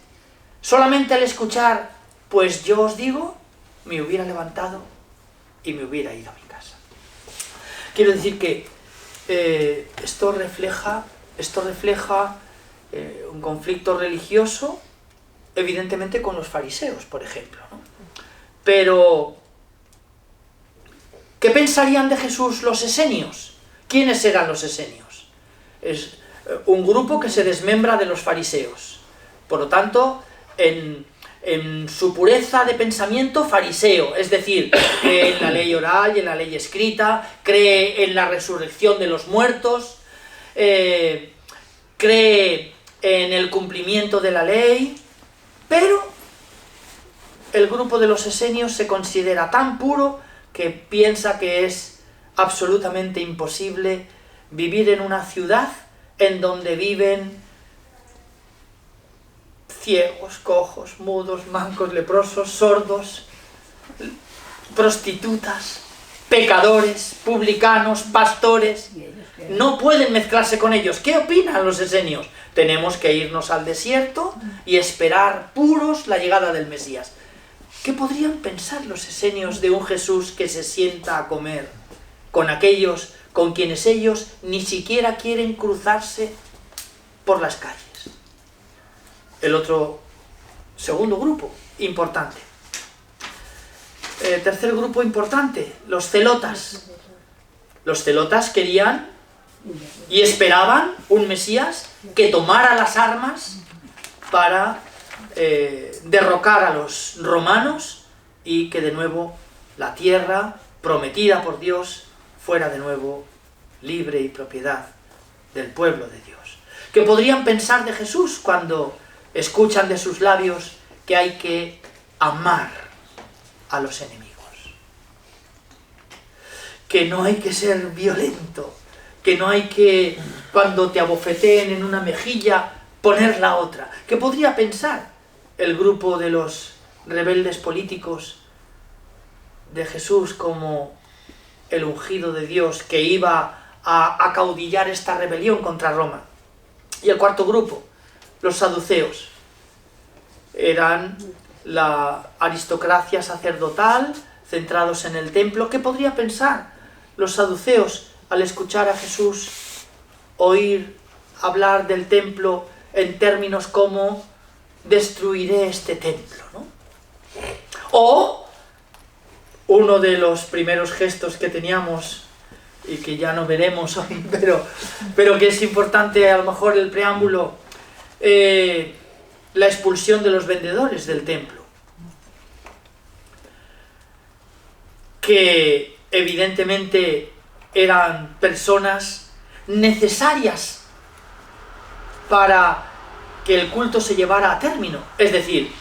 solamente al escuchar, pues yo os digo, me hubiera levantado y me hubiera ido a mi casa. Quiero decir que esto refleja un conflicto religioso, evidentemente con los fariseos, por ejemplo, ¿no? Pero, ¿qué pensarían de Jesús los esenios? ¿Quiénes eran los esenios? Es un grupo que se desmembra de los fariseos. Por lo tanto, en su pureza de pensamiento fariseo, es decir, cree en la ley oral y en la ley escrita, cree en la resurrección de los muertos, cree en el cumplimiento de la ley, pero el grupo de los esenios se considera tan puro que piensa que es absolutamente imposible vivir en una ciudad en donde viven ciegos, cojos, mudos, mancos, leprosos, sordos, prostitutas, pecadores, publicanos, pastores. No pueden mezclarse con ellos. ¿Qué opinan los esenios? Tenemos que irnos al desierto y esperar puros la llegada del Mesías. ¿Qué podrían pensar los esenios de un Jesús que se sienta a comer con aquellos con quienes ellos ni siquiera quieren cruzarse por las calles? El otro, segundo grupo importante. Tercer grupo importante, los celotas. Los celotas querían y esperaban un Mesías que tomara las armas para derrocar a los romanos y que de nuevo la tierra prometida por Dios fuera de nuevo libre y propiedad del pueblo de Dios. ¿Qué podrían pensar de Jesús cuando escuchan de sus labios que hay que amar a los enemigos? que no hay que ser violento, que no hay que, cuando te abofeteen en una mejilla, poner la otra. ¿Qué podría pensar el grupo de los rebeldes políticos de Jesús como el ungido de Dios que iba a acaudillar esta rebelión contra Roma? Y el cuarto grupo, los saduceos, eran la aristocracia sacerdotal, centrados en el templo. ¿Qué podría pensar los saduceos al escuchar a Jesús oír hablar del templo en términos como destruiré este templo, ¿no? O uno de los primeros gestos que teníamos y que ya no veremos hoy, pero que es importante a lo mejor el preámbulo, la expulsión de los vendedores del templo, que evidentemente eran personas necesarias para que el culto se llevara a término. Es decir,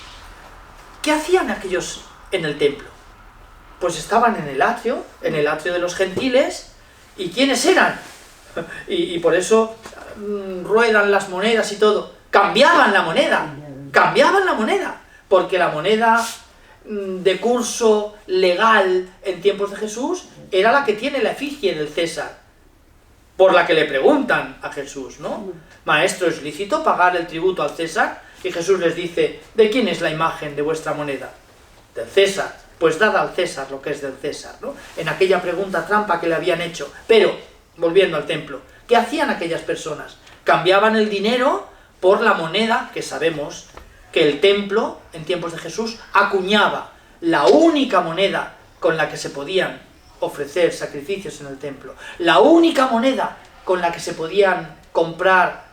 ¿qué hacían aquellos en el templo? Pues estaban en el atrio de los gentiles. ¿Y quiénes eran? Y por eso ruedan las monedas y todo. Cambiaban la moneda, porque la moneda de curso legal en tiempos de Jesús era la que tiene la efigie del César, por la que le preguntan a Jesús, ¿no? Maestro, ¿es lícito pagar el tributo al César? Y Jesús les dice, ¿de quién es la imagen de vuestra moneda? Del César. Pues dad al César lo que es del César, ¿no? En aquella pregunta trampa que le habían hecho. Pero, volviendo al templo, ¿qué hacían aquellas personas? Cambiaban el dinero por la moneda, que sabemos que el templo, en tiempos de Jesús, acuñaba la única moneda con la que se podían ofrecer sacrificios en el templo, la única moneda con la que se podían comprar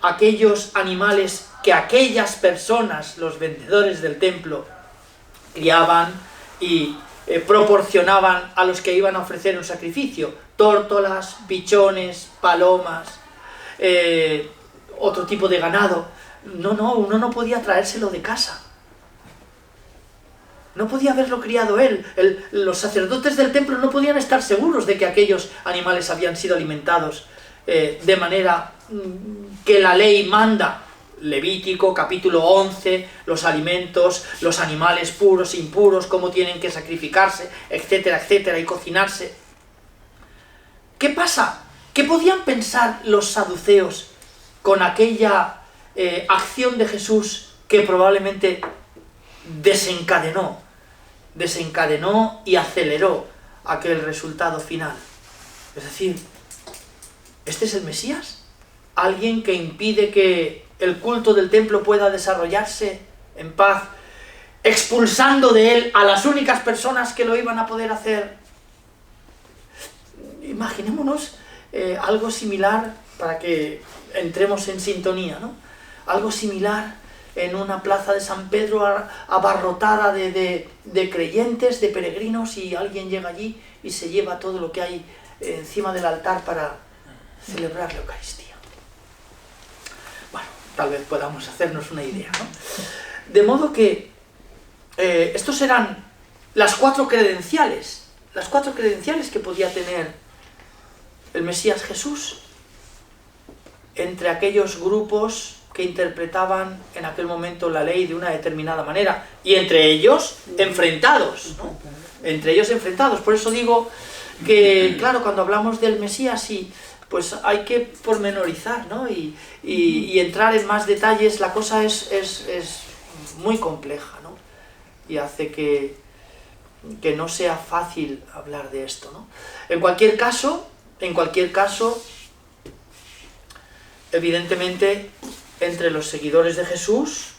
aquellos animales que aquellas personas, los vendedores del templo, criaban y proporcionaban a los que iban a ofrecer un sacrificio: tórtolas, pichones, palomas, otro tipo de ganado. Uno no podía traérselo de casa. No podía haberlo criado él. Los sacerdotes del templo no podían estar seguros de que aquellos animales habían sido alimentados de manera que la ley manda. Levítico, capítulo 11, los alimentos, los animales puros, impuros, cómo tienen que sacrificarse, etcétera, etcétera, y cocinarse. ¿Qué pasa? ¿Qué podían pensar los saduceos con aquella acción de Jesús que probablemente desencadenó y aceleró aquel resultado final? Es decir, ¿este es el Mesías? ¿Alguien que impide que el culto del templo pueda desarrollarse en paz, expulsando de él a las únicas personas que lo iban a poder hacer? Imaginémonos algo similar, para que entremos en sintonía, ¿no? Algo similar en una plaza de San Pedro abarrotada de creyentes, de peregrinos, y alguien llega allí y se lleva todo lo que hay encima del altar para celebrar la Eucaristía. Bueno, tal vez podamos hacernos una idea, ¿no? De modo que estos eran las cuatro credenciales que podía tener el Mesías Jesús entre aquellos grupos que interpretaban en aquel momento la ley de una determinada manera, y entre ellos enfrentados, ¿no? Entre ellos enfrentados. Por eso digo que, claro, cuando hablamos del Mesías, pues hay que pormenorizar, ¿no? Y entrar en más detalles. La cosa es muy compleja, ¿no? Y hace que no sea fácil hablar de esto, ¿no? En cualquier caso, evidentemente, entre los seguidores de Jesús,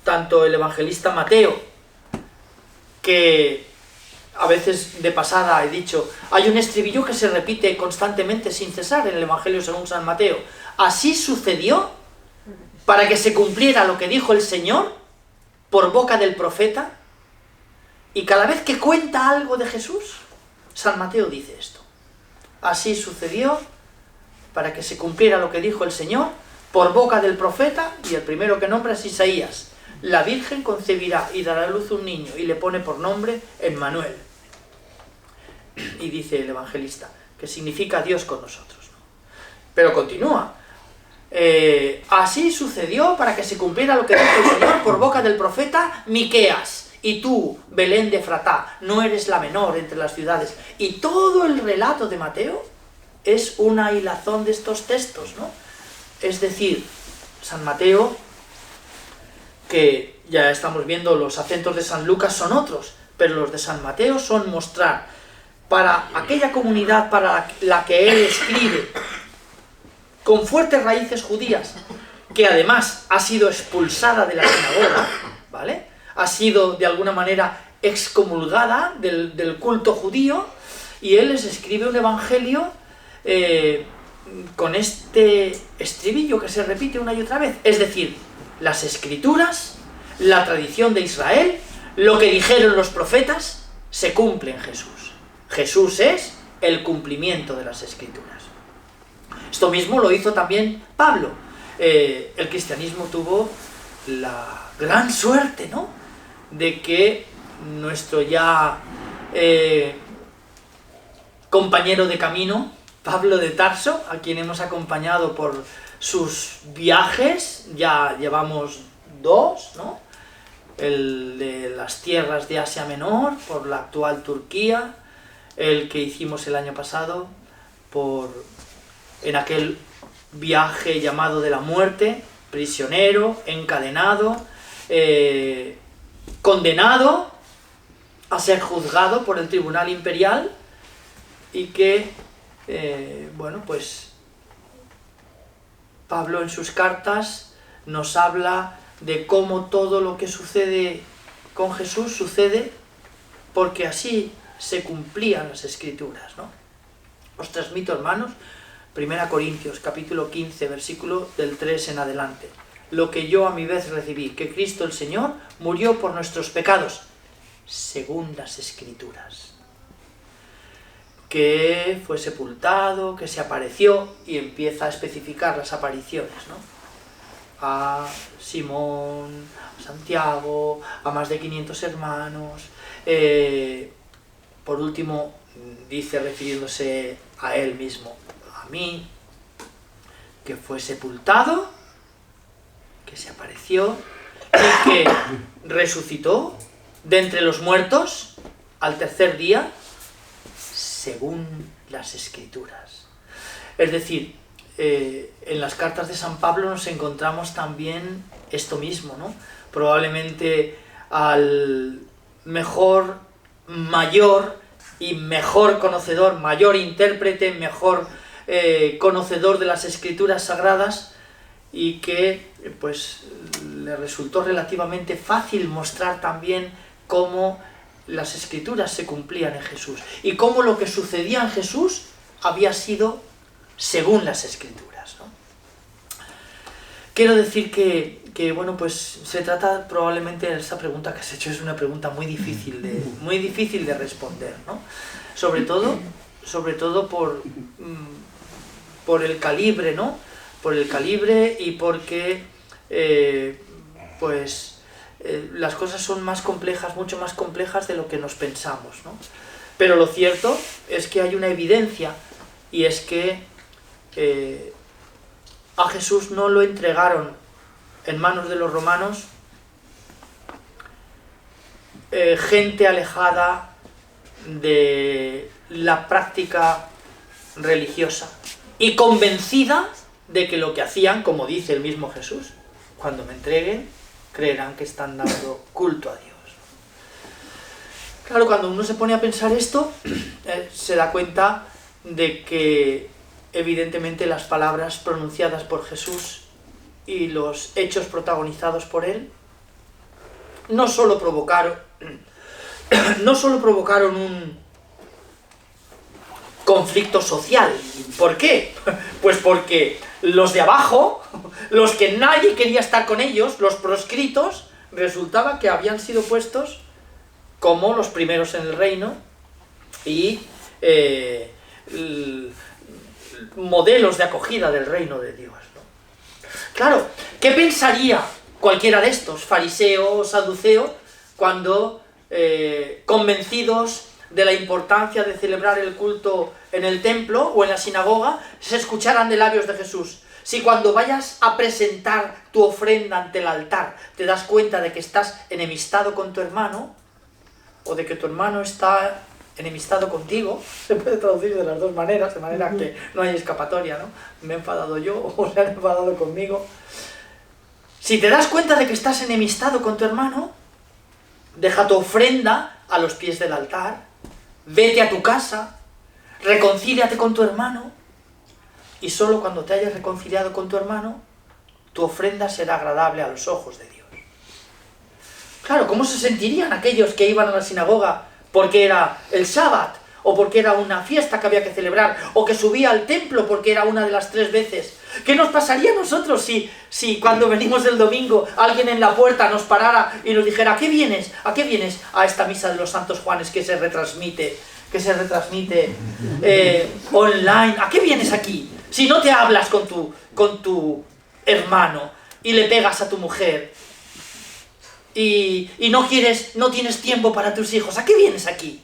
tanto el evangelista Mateo, que a veces de pasada he dicho, hay un estribillo que se repite constantemente sin cesar en el Evangelio según San Mateo: así sucedió para que se cumpliera lo que dijo el Señor por boca del profeta. Y cada vez que cuenta algo de Jesús, San Mateo dice esto: así sucedió para que se cumpliera lo que dijo el Señor por boca del profeta. Y el primero que nombra es Isaías: la Virgen concebirá y dará a luz un niño, y le pone por nombre Emmanuel. Y dice el evangelista, que significa Dios con nosotros, ¿no? Pero continúa. Así sucedió para que se cumpliera lo que dijo el Señor por boca del profeta Miqueas. Y tú, Belén de Efratá, no eres la menor entre las ciudades. Y todo el relato de Mateo es una hilazón de estos textos, ¿no? Es decir, San Mateo, que ya estamos viendo los acentos de San Lucas son otros, pero los de San Mateo son mostrar para aquella comunidad para la que él escribe, con fuertes raíces judías, que además ha sido expulsada de la sinagoga, ¿vale? Ha sido de alguna manera excomulgada del culto judío, y él les escribe un evangelio con este estribillo que se repite una y otra vez, es decir, las escrituras, la tradición de Israel, lo que dijeron los profetas, se cumple en Jesús. Jesús es el cumplimiento de las escrituras. Esto mismo lo hizo también Pablo. El cristianismo tuvo la gran suerte, ¿no?, de que nuestro ya compañero de camino, Pablo de Tarso, a quien hemos acompañado por sus viajes, ya llevamos 2, ¿no?, el de las tierras de Asia Menor, por la actual Turquía, el que hicimos el año pasado en aquel viaje llamado de la muerte, prisionero, encadenado, condenado a ser juzgado por el tribunal imperial, y que, bueno, pues Pablo en sus cartas nos habla de cómo todo lo que sucede con Jesús sucede porque así se cumplían las escrituras, ¿no? Os transmito, hermanos, 1 Corintios capítulo 15, versículo del 3 en adelante. Lo que yo a mi vez recibí, que Cristo el Señor murió por nuestros pecados, según las escrituras. Que fue sepultado, que se apareció, y empieza a especificar las apariciones, ¿no? A Simón, a Santiago, a más de 500 hermanos. Por último, dice, refiriéndose a él mismo, a mí, que fue sepultado, que se apareció y que resucitó de entre los muertos al tercer día, según las escrituras. Es decir, en las cartas de San Pablo nos encontramos también esto mismo, ¿no? Probablemente al mejor, mayor y mejor conocedor, mayor intérprete, mejor conocedor de las escrituras sagradas, y que pues le resultó relativamente fácil mostrar también cómo las escrituras se cumplían en Jesús y cómo lo que sucedía en Jesús había sido según las escrituras, ¿no? Quiero decir que bueno, pues se trata probablemente, esa pregunta que has hecho es una pregunta muy difícil de responder, ¿no? Sobre todo por el calibre, ¿no? Por el calibre y porque las cosas son más complejas, mucho más complejas de lo que nos pensamos, ¿no? Pero lo cierto es que hay una evidencia, y es que a Jesús no lo entregaron en manos de los romanos gente alejada de la práctica religiosa y convencida de que lo que hacían, como dice el mismo Jesús, cuando me entreguen, creerán que están dando culto a Dios. Claro, cuando uno se pone a pensar esto, se da cuenta de que evidentemente las palabras pronunciadas por Jesús y los hechos protagonizados por él no solo provocaron un conflicto social. ¿Por qué? Pues porque los de abajo, los que nadie quería estar con ellos, los proscritos, resultaba que habían sido puestos como los primeros en el reino y modelos de acogida del reino de Dios, ¿no? Claro, ¿qué pensaría cualquiera de estos, fariseo o saduceo, cuando convencidos de la importancia de celebrar el culto en el templo o en la sinagoga se escucharan de labios de Jesús. Si cuando vayas a presentar tu ofrenda ante el altar te das cuenta de que estás enemistado con tu hermano, o de que tu hermano está enemistado contigo, se puede traducir de las dos maneras, de manera que no hay escapatoria, ¿no? Me he enfadado yo o se han enfadado conmigo. Si te das cuenta de que estás enemistado con tu hermano, deja tu ofrenda a los pies del altar, vete a tu casa, reconcíliate con tu hermano, y solo cuando te hayas reconciliado con tu hermano, tu ofrenda será agradable a los ojos de Dios. Claro, ¿cómo se sentirían aquellos que iban a la sinagoga porque era el sábado, o porque era una fiesta que había que celebrar, o que subía al templo porque era una de las 3 veces? ¿Qué nos pasaría a nosotros si cuando venimos del domingo alguien en la puerta nos parara y nos dijera: ¿a qué vienes? ¿A qué vienes a esta misa de los Santos Juanes que se retransmite online? ¿A qué vienes aquí? Si no te hablas con tu hermano y le pegas a tu mujer y no tienes tiempo para tus hijos, ¿a qué vienes aquí?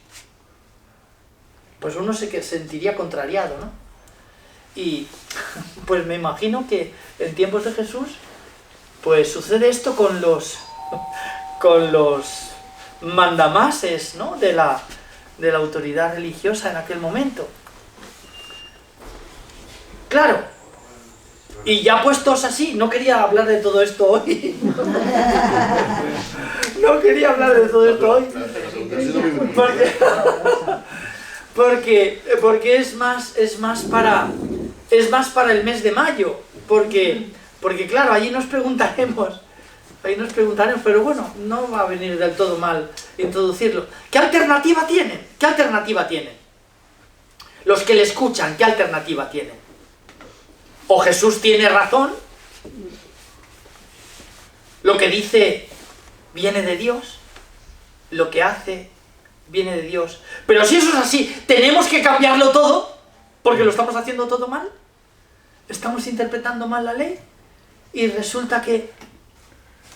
Pues uno se sentiría contrariado, ¿no? Y pues me imagino que en tiempos de Jesús pues sucede esto con los mandamases, ¿no? de la autoridad religiosa en aquel momento. Claro, y ya puestos así, no quería hablar de todo esto hoy. No quería hablar de todo esto hoy. Porque es más para el mes de mayo. Porque claro, allí nos preguntaremos, pero bueno, no va a venir del todo mal introducirlo. ¿Qué alternativa tienen? ¿Qué alternativa tienen? Los que le escuchan, ¿qué alternativa tienen? O Jesús tiene razón, lo que dice viene de Dios, lo que hace viene de Dios. Pero si eso es así, ¿tenemos que cambiarlo todo? Porque lo estamos haciendo todo mal. ¿Estamos interpretando mal la ley? Y resulta que...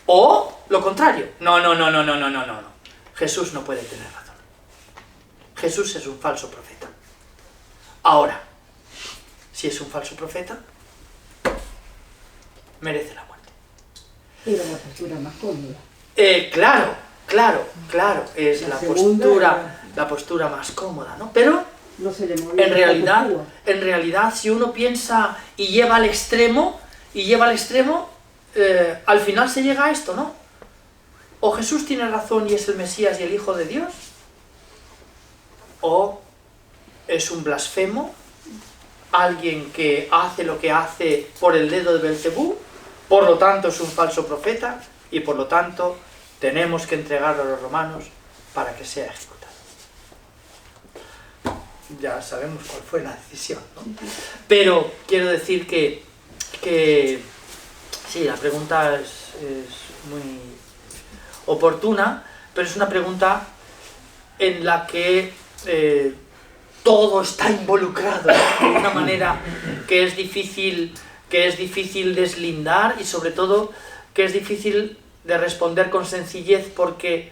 O lo contrario. No. Jesús no puede tener razón. Jesús es un falso profeta. Ahora, si es un falso profeta, merece la muerte. Era la postura más cómoda. Claro, es la postura más cómoda, ¿no? Pero no se le movía en realidad, si uno piensa y lleva al extremo, al final se llega a esto, ¿no? O Jesús tiene razón y es el Mesías y el Hijo de Dios, o es un blasfemo, alguien que hace lo que hace por el dedo de Belcebú, por lo tanto es un falso profeta, y por lo tanto tenemos que entregarlo a los romanos para que sea ejecutado. Ya sabemos cuál fue la decisión, ¿no? Pero quiero decir que sí, la pregunta es muy oportuna, pero es una pregunta en la que todo está involucrado, ¿no? De una manera que es difícil deslindar, y sobre todo que es difícil de responder con sencillez, porque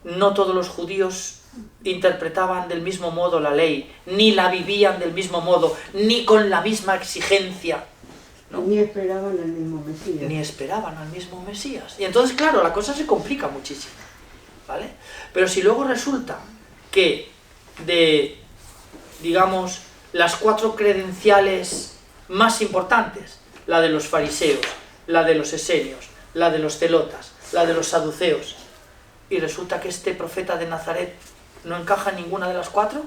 no todos los judíos interpretaban del mismo modo la ley, ni la vivían del mismo modo, ni con la misma exigencia, ¿no? Ni esperaban al mismo Mesías. Y entonces, claro, la cosa se complica muchísimo, ¿vale? Pero si luego resulta que de, digamos, las 4 credenciales más importantes, la de los fariseos, la de los esenios, la de los celotas, la de los saduceos, y resulta que este profeta de Nazaret no encaja en ninguna de las 4,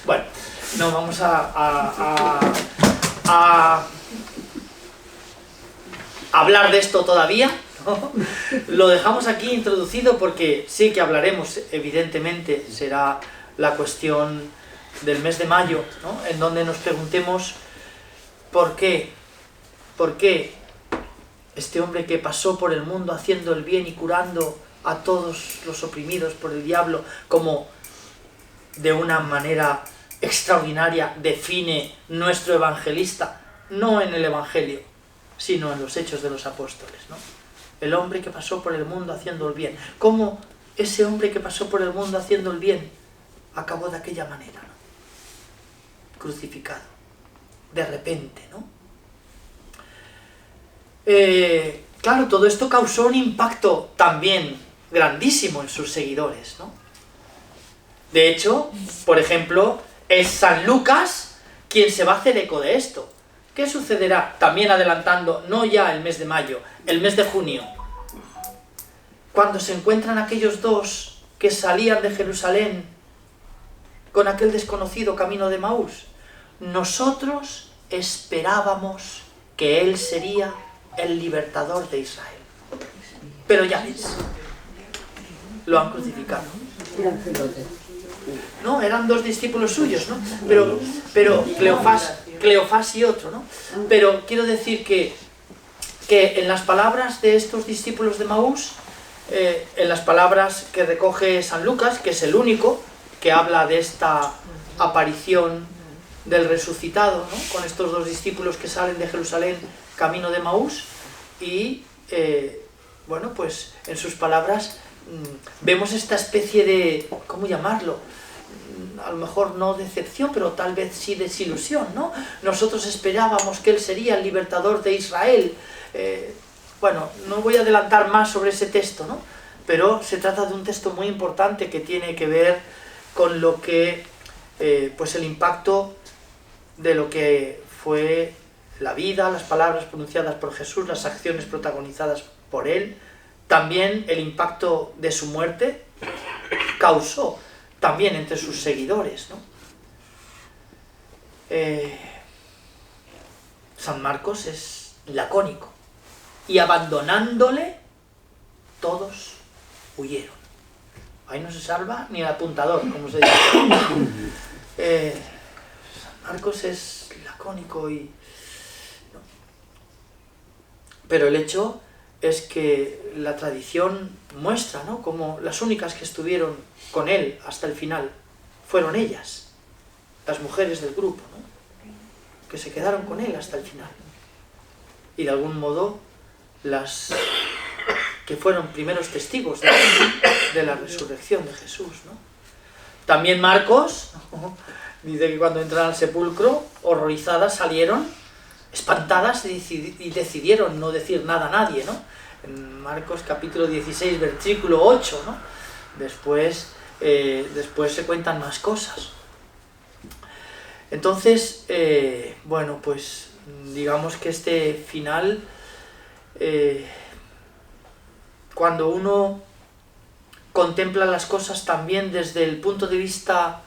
bueno, no vamos a hablar de esto todavía, ¿no? Lo dejamos aquí introducido porque sí que hablaremos, evidentemente, será la cuestión del mes de mayo, ¿no? En donde nos preguntemos ¿por qué este hombre que pasó por el mundo haciendo el bien y curando a todos los oprimidos por el diablo, como de una manera extraordinaria define nuestro evangelista, no en el Evangelio, sino en los Hechos de los Apóstoles, ¿no? El hombre que pasó por el mundo haciendo el bien. ¿Cómo ese hombre que pasó por el mundo haciendo el bien, acabó de aquella manera, ¿no? Crucificado, de repente, ¿no? Claro, todo esto causó un impacto también grandísimo en sus seguidores, ¿no? De hecho, por ejemplo, es San Lucas quien se va a hacer eco de esto. ¿Qué sucederá? También adelantando, no ya el mes de mayo, el mes de junio, cuando se encuentran aquellos dos que salían de Jerusalén con aquel desconocido camino de Maús. Nosotros esperábamos que él sería el libertador de Israel. Pero ya ves, lo han crucificado. No, eran dos discípulos suyos, ¿no? Pero Cleofás y otro, ¿no? Pero quiero decir que en las palabras de estos discípulos de Maús, en las palabras que recoge San Lucas, que es el único que habla de esta aparición del resucitado, ¿no? Con estos dos discípulos que salen de Jerusalén camino de Maús, y bueno, pues en sus palabras vemos esta especie de, ¿cómo llamarlo? A lo mejor no decepción, pero tal vez sí desilusión, ¿no? Nosotros esperábamos que él sería el libertador de Israel. Bueno, no voy a adelantar más sobre ese texto, ¿no? Pero se trata de un texto muy importante que tiene que ver con lo que, pues el impacto de lo que fue la vida, las palabras pronunciadas por Jesús, las acciones protagonizadas por él, también el impacto de su muerte causó también entre sus seguidores, ¿no? San Marcos es lacónico, y abandonándole todos huyeron. Ahí no se salva ni el apuntador, como se dice. San Marcos es lacónico y... ¿no? Pero el hecho es que la tradición muestra, ¿no?, como las únicas que estuvieron con él hasta el final fueron ellas, las mujeres del grupo, ¿no?, que se quedaron con él hasta el final. Y de algún modo las que fueron primeros testigos de la resurrección de Jesús, ¿no? También Marcos dice que cuando entraron al sepulcro, horrorizadas salieron, espantadas, y decidieron no decir nada a nadie, ¿no? En Marcos capítulo 16, versículo 8, ¿no? Después se cuentan más cosas. Entonces, bueno, pues digamos que este final, cuando uno contempla las cosas también desde el punto de vista,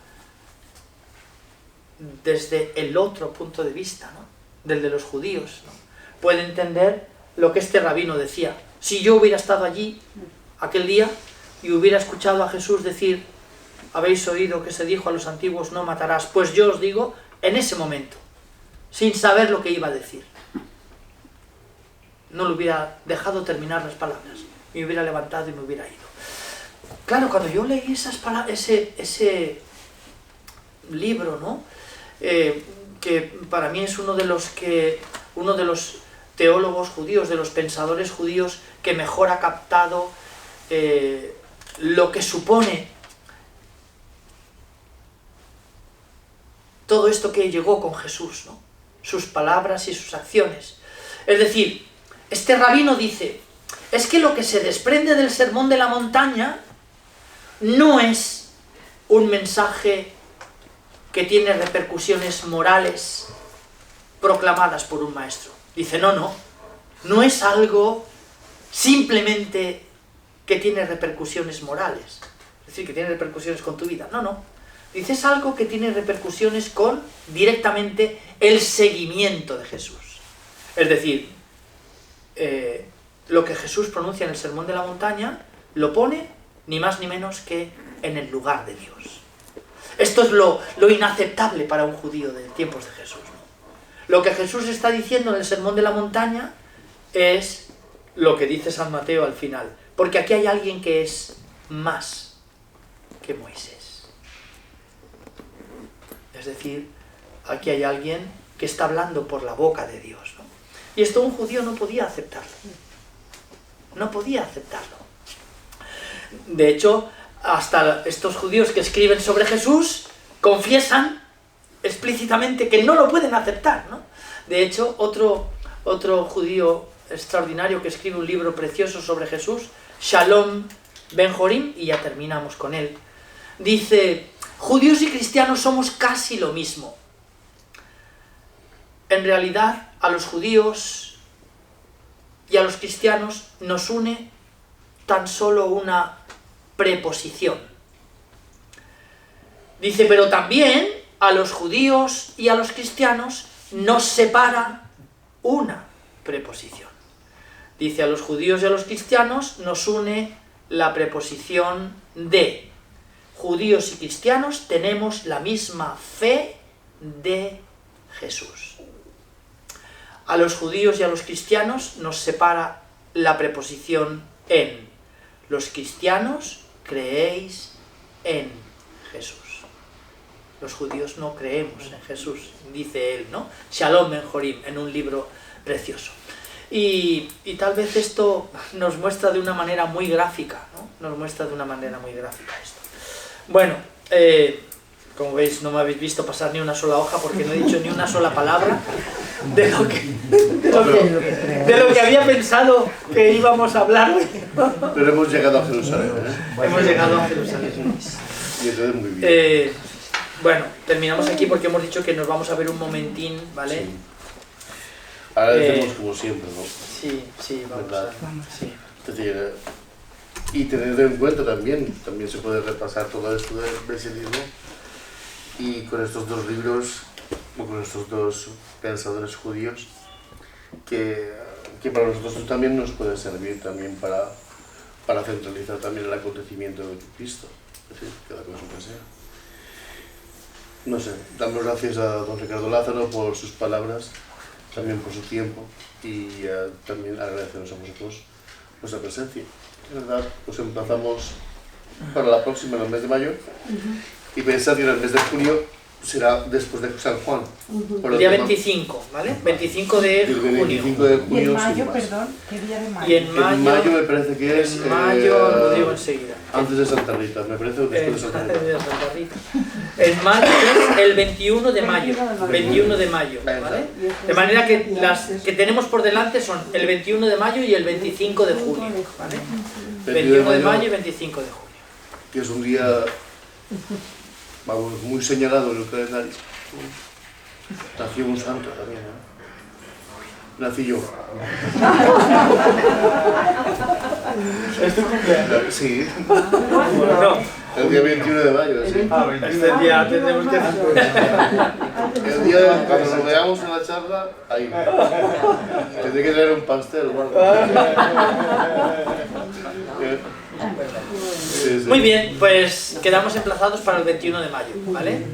desde el otro punto de vista, ¿no?, del de los judíos, ¿no?, puede entender lo que este rabino decía. Si yo hubiera estado allí aquel día y hubiera escuchado a Jesús decir: habéis oído que se dijo a los antiguos, no matarás, pues yo os digo, en ese momento, sin saber lo que iba a decir, no le hubiera dejado terminar las palabras, me hubiera levantado y me hubiera ido. Claro, cuando yo leí esas palabras, ese libro, ¿no?, que para mí es uno de los teólogos judíos, de los pensadores judíos que mejor ha captado lo que supone todo esto que llegó con Jesús, ¿no?, sus palabras y sus acciones. Es decir, este rabino dice, es que lo que se desprende del Sermón de la Montaña no es un mensaje que tiene repercusiones morales proclamadas por un maestro. Dice, no es algo simplemente que tiene repercusiones morales, es decir, que tiene repercusiones con tu vida. No. Dice, es algo que tiene repercusiones con directamente el seguimiento de Jesús. Es decir, lo que Jesús pronuncia en el Sermón de la Montaña lo pone ni más ni menos que en el lugar de Dios. Esto es lo inaceptable para un judío de tiempos de Jesús, ¿no? Lo que Jesús está diciendo en el Sermón de la Montaña es lo que dice San Mateo al final. Porque aquí hay alguien que es más que Moisés. Es decir, aquí hay alguien que está hablando por la boca de Dios, ¿no? Y esto un judío no podía aceptarlo. No podía aceptarlo. De hecho, hasta estos judíos que escriben sobre Jesús confiesan explícitamente que no lo pueden aceptar, ¿no? De hecho, otro judío extraordinario que escribe un libro precioso sobre Jesús, Shalom Ben-Jorim, y ya terminamos con él, dice: judíos y cristianos somos casi lo mismo. En realidad, a los judíos y a los cristianos nos une tan solo una preposición. Dice, pero también a los judíos y a los cristianos nos separa una preposición. Dice, a los judíos y a los cristianos nos une la preposición de. Judíos y cristianos tenemos la misma fe de Jesús. A los judíos y a los cristianos nos separa la preposición en. Los cristianos creéis en Jesús. Los judíos no creemos en Jesús, dice él, ¿no? Shalom Ben-Jorim, en un libro precioso. Y tal vez esto nos muestra de una manera muy gráfica, ¿no? Nos muestra de una manera muy gráfica esto. Bueno, como veis, no me habéis visto pasar ni una sola hoja porque no he dicho ni una sola palabra de lo que había pensado que íbamos a hablar hoy. Pero hemos llegado a Jerusalén, ¿eh? Hemos llegado a Jerusalén. Y entonces muy bien. Bueno, terminamos aquí porque hemos dicho que nos vamos a ver un momentín, ¿vale? Sí. Agradecemos como siempre, ¿no? Sí, vamos ¿verdad? a... Sí. Es decir, y tener en cuenta también se puede repasar todo esto del mesianismo y con estos dos libros, o con estos dos pensadores judíos, que para nosotros también nos puede servir también para centralizar también el acontecimiento de Cristo, es decir, cada cosa que sea. No sé, damos gracias a don Ricardo Lázaro por sus palabras, también por su tiempo, y también agradecemos a vosotros vuestra presencia. De verdad, os emplazamos para la próxima, en el mes de mayo, y pensad que en el mes de junio será después de San Juan. El día 25, ¿vale? 25 de junio. 25 de junio. ¿Y en mayo, perdón? ¿Qué día de mayo? Y en mayo me parece que es... En mayo, lo digo enseguida. Antes de Santa Rita, me parece, después de Santa Rita. En mayo es el 21 de mayo. 21 de mayo, ¿vale? De manera que las que tenemos por delante son el 21 de mayo y el 25 de junio, ¿vale? 21 de mayo y 25 de junio. Que es un día, vamos, muy señalado en el calendario. Nació un santo también, ¿no? Nací yo. ¿Es tu cumpleaños? Sí. No. El día 21 de mayo, sí. Este día tendremos que hacer. El día, cuando nos veamos en la charla, ahí. Tendré que traer un pastel o algo. Sí, sí. Muy bien, pues quedamos emplazados para el 21 de mayo, ¿vale?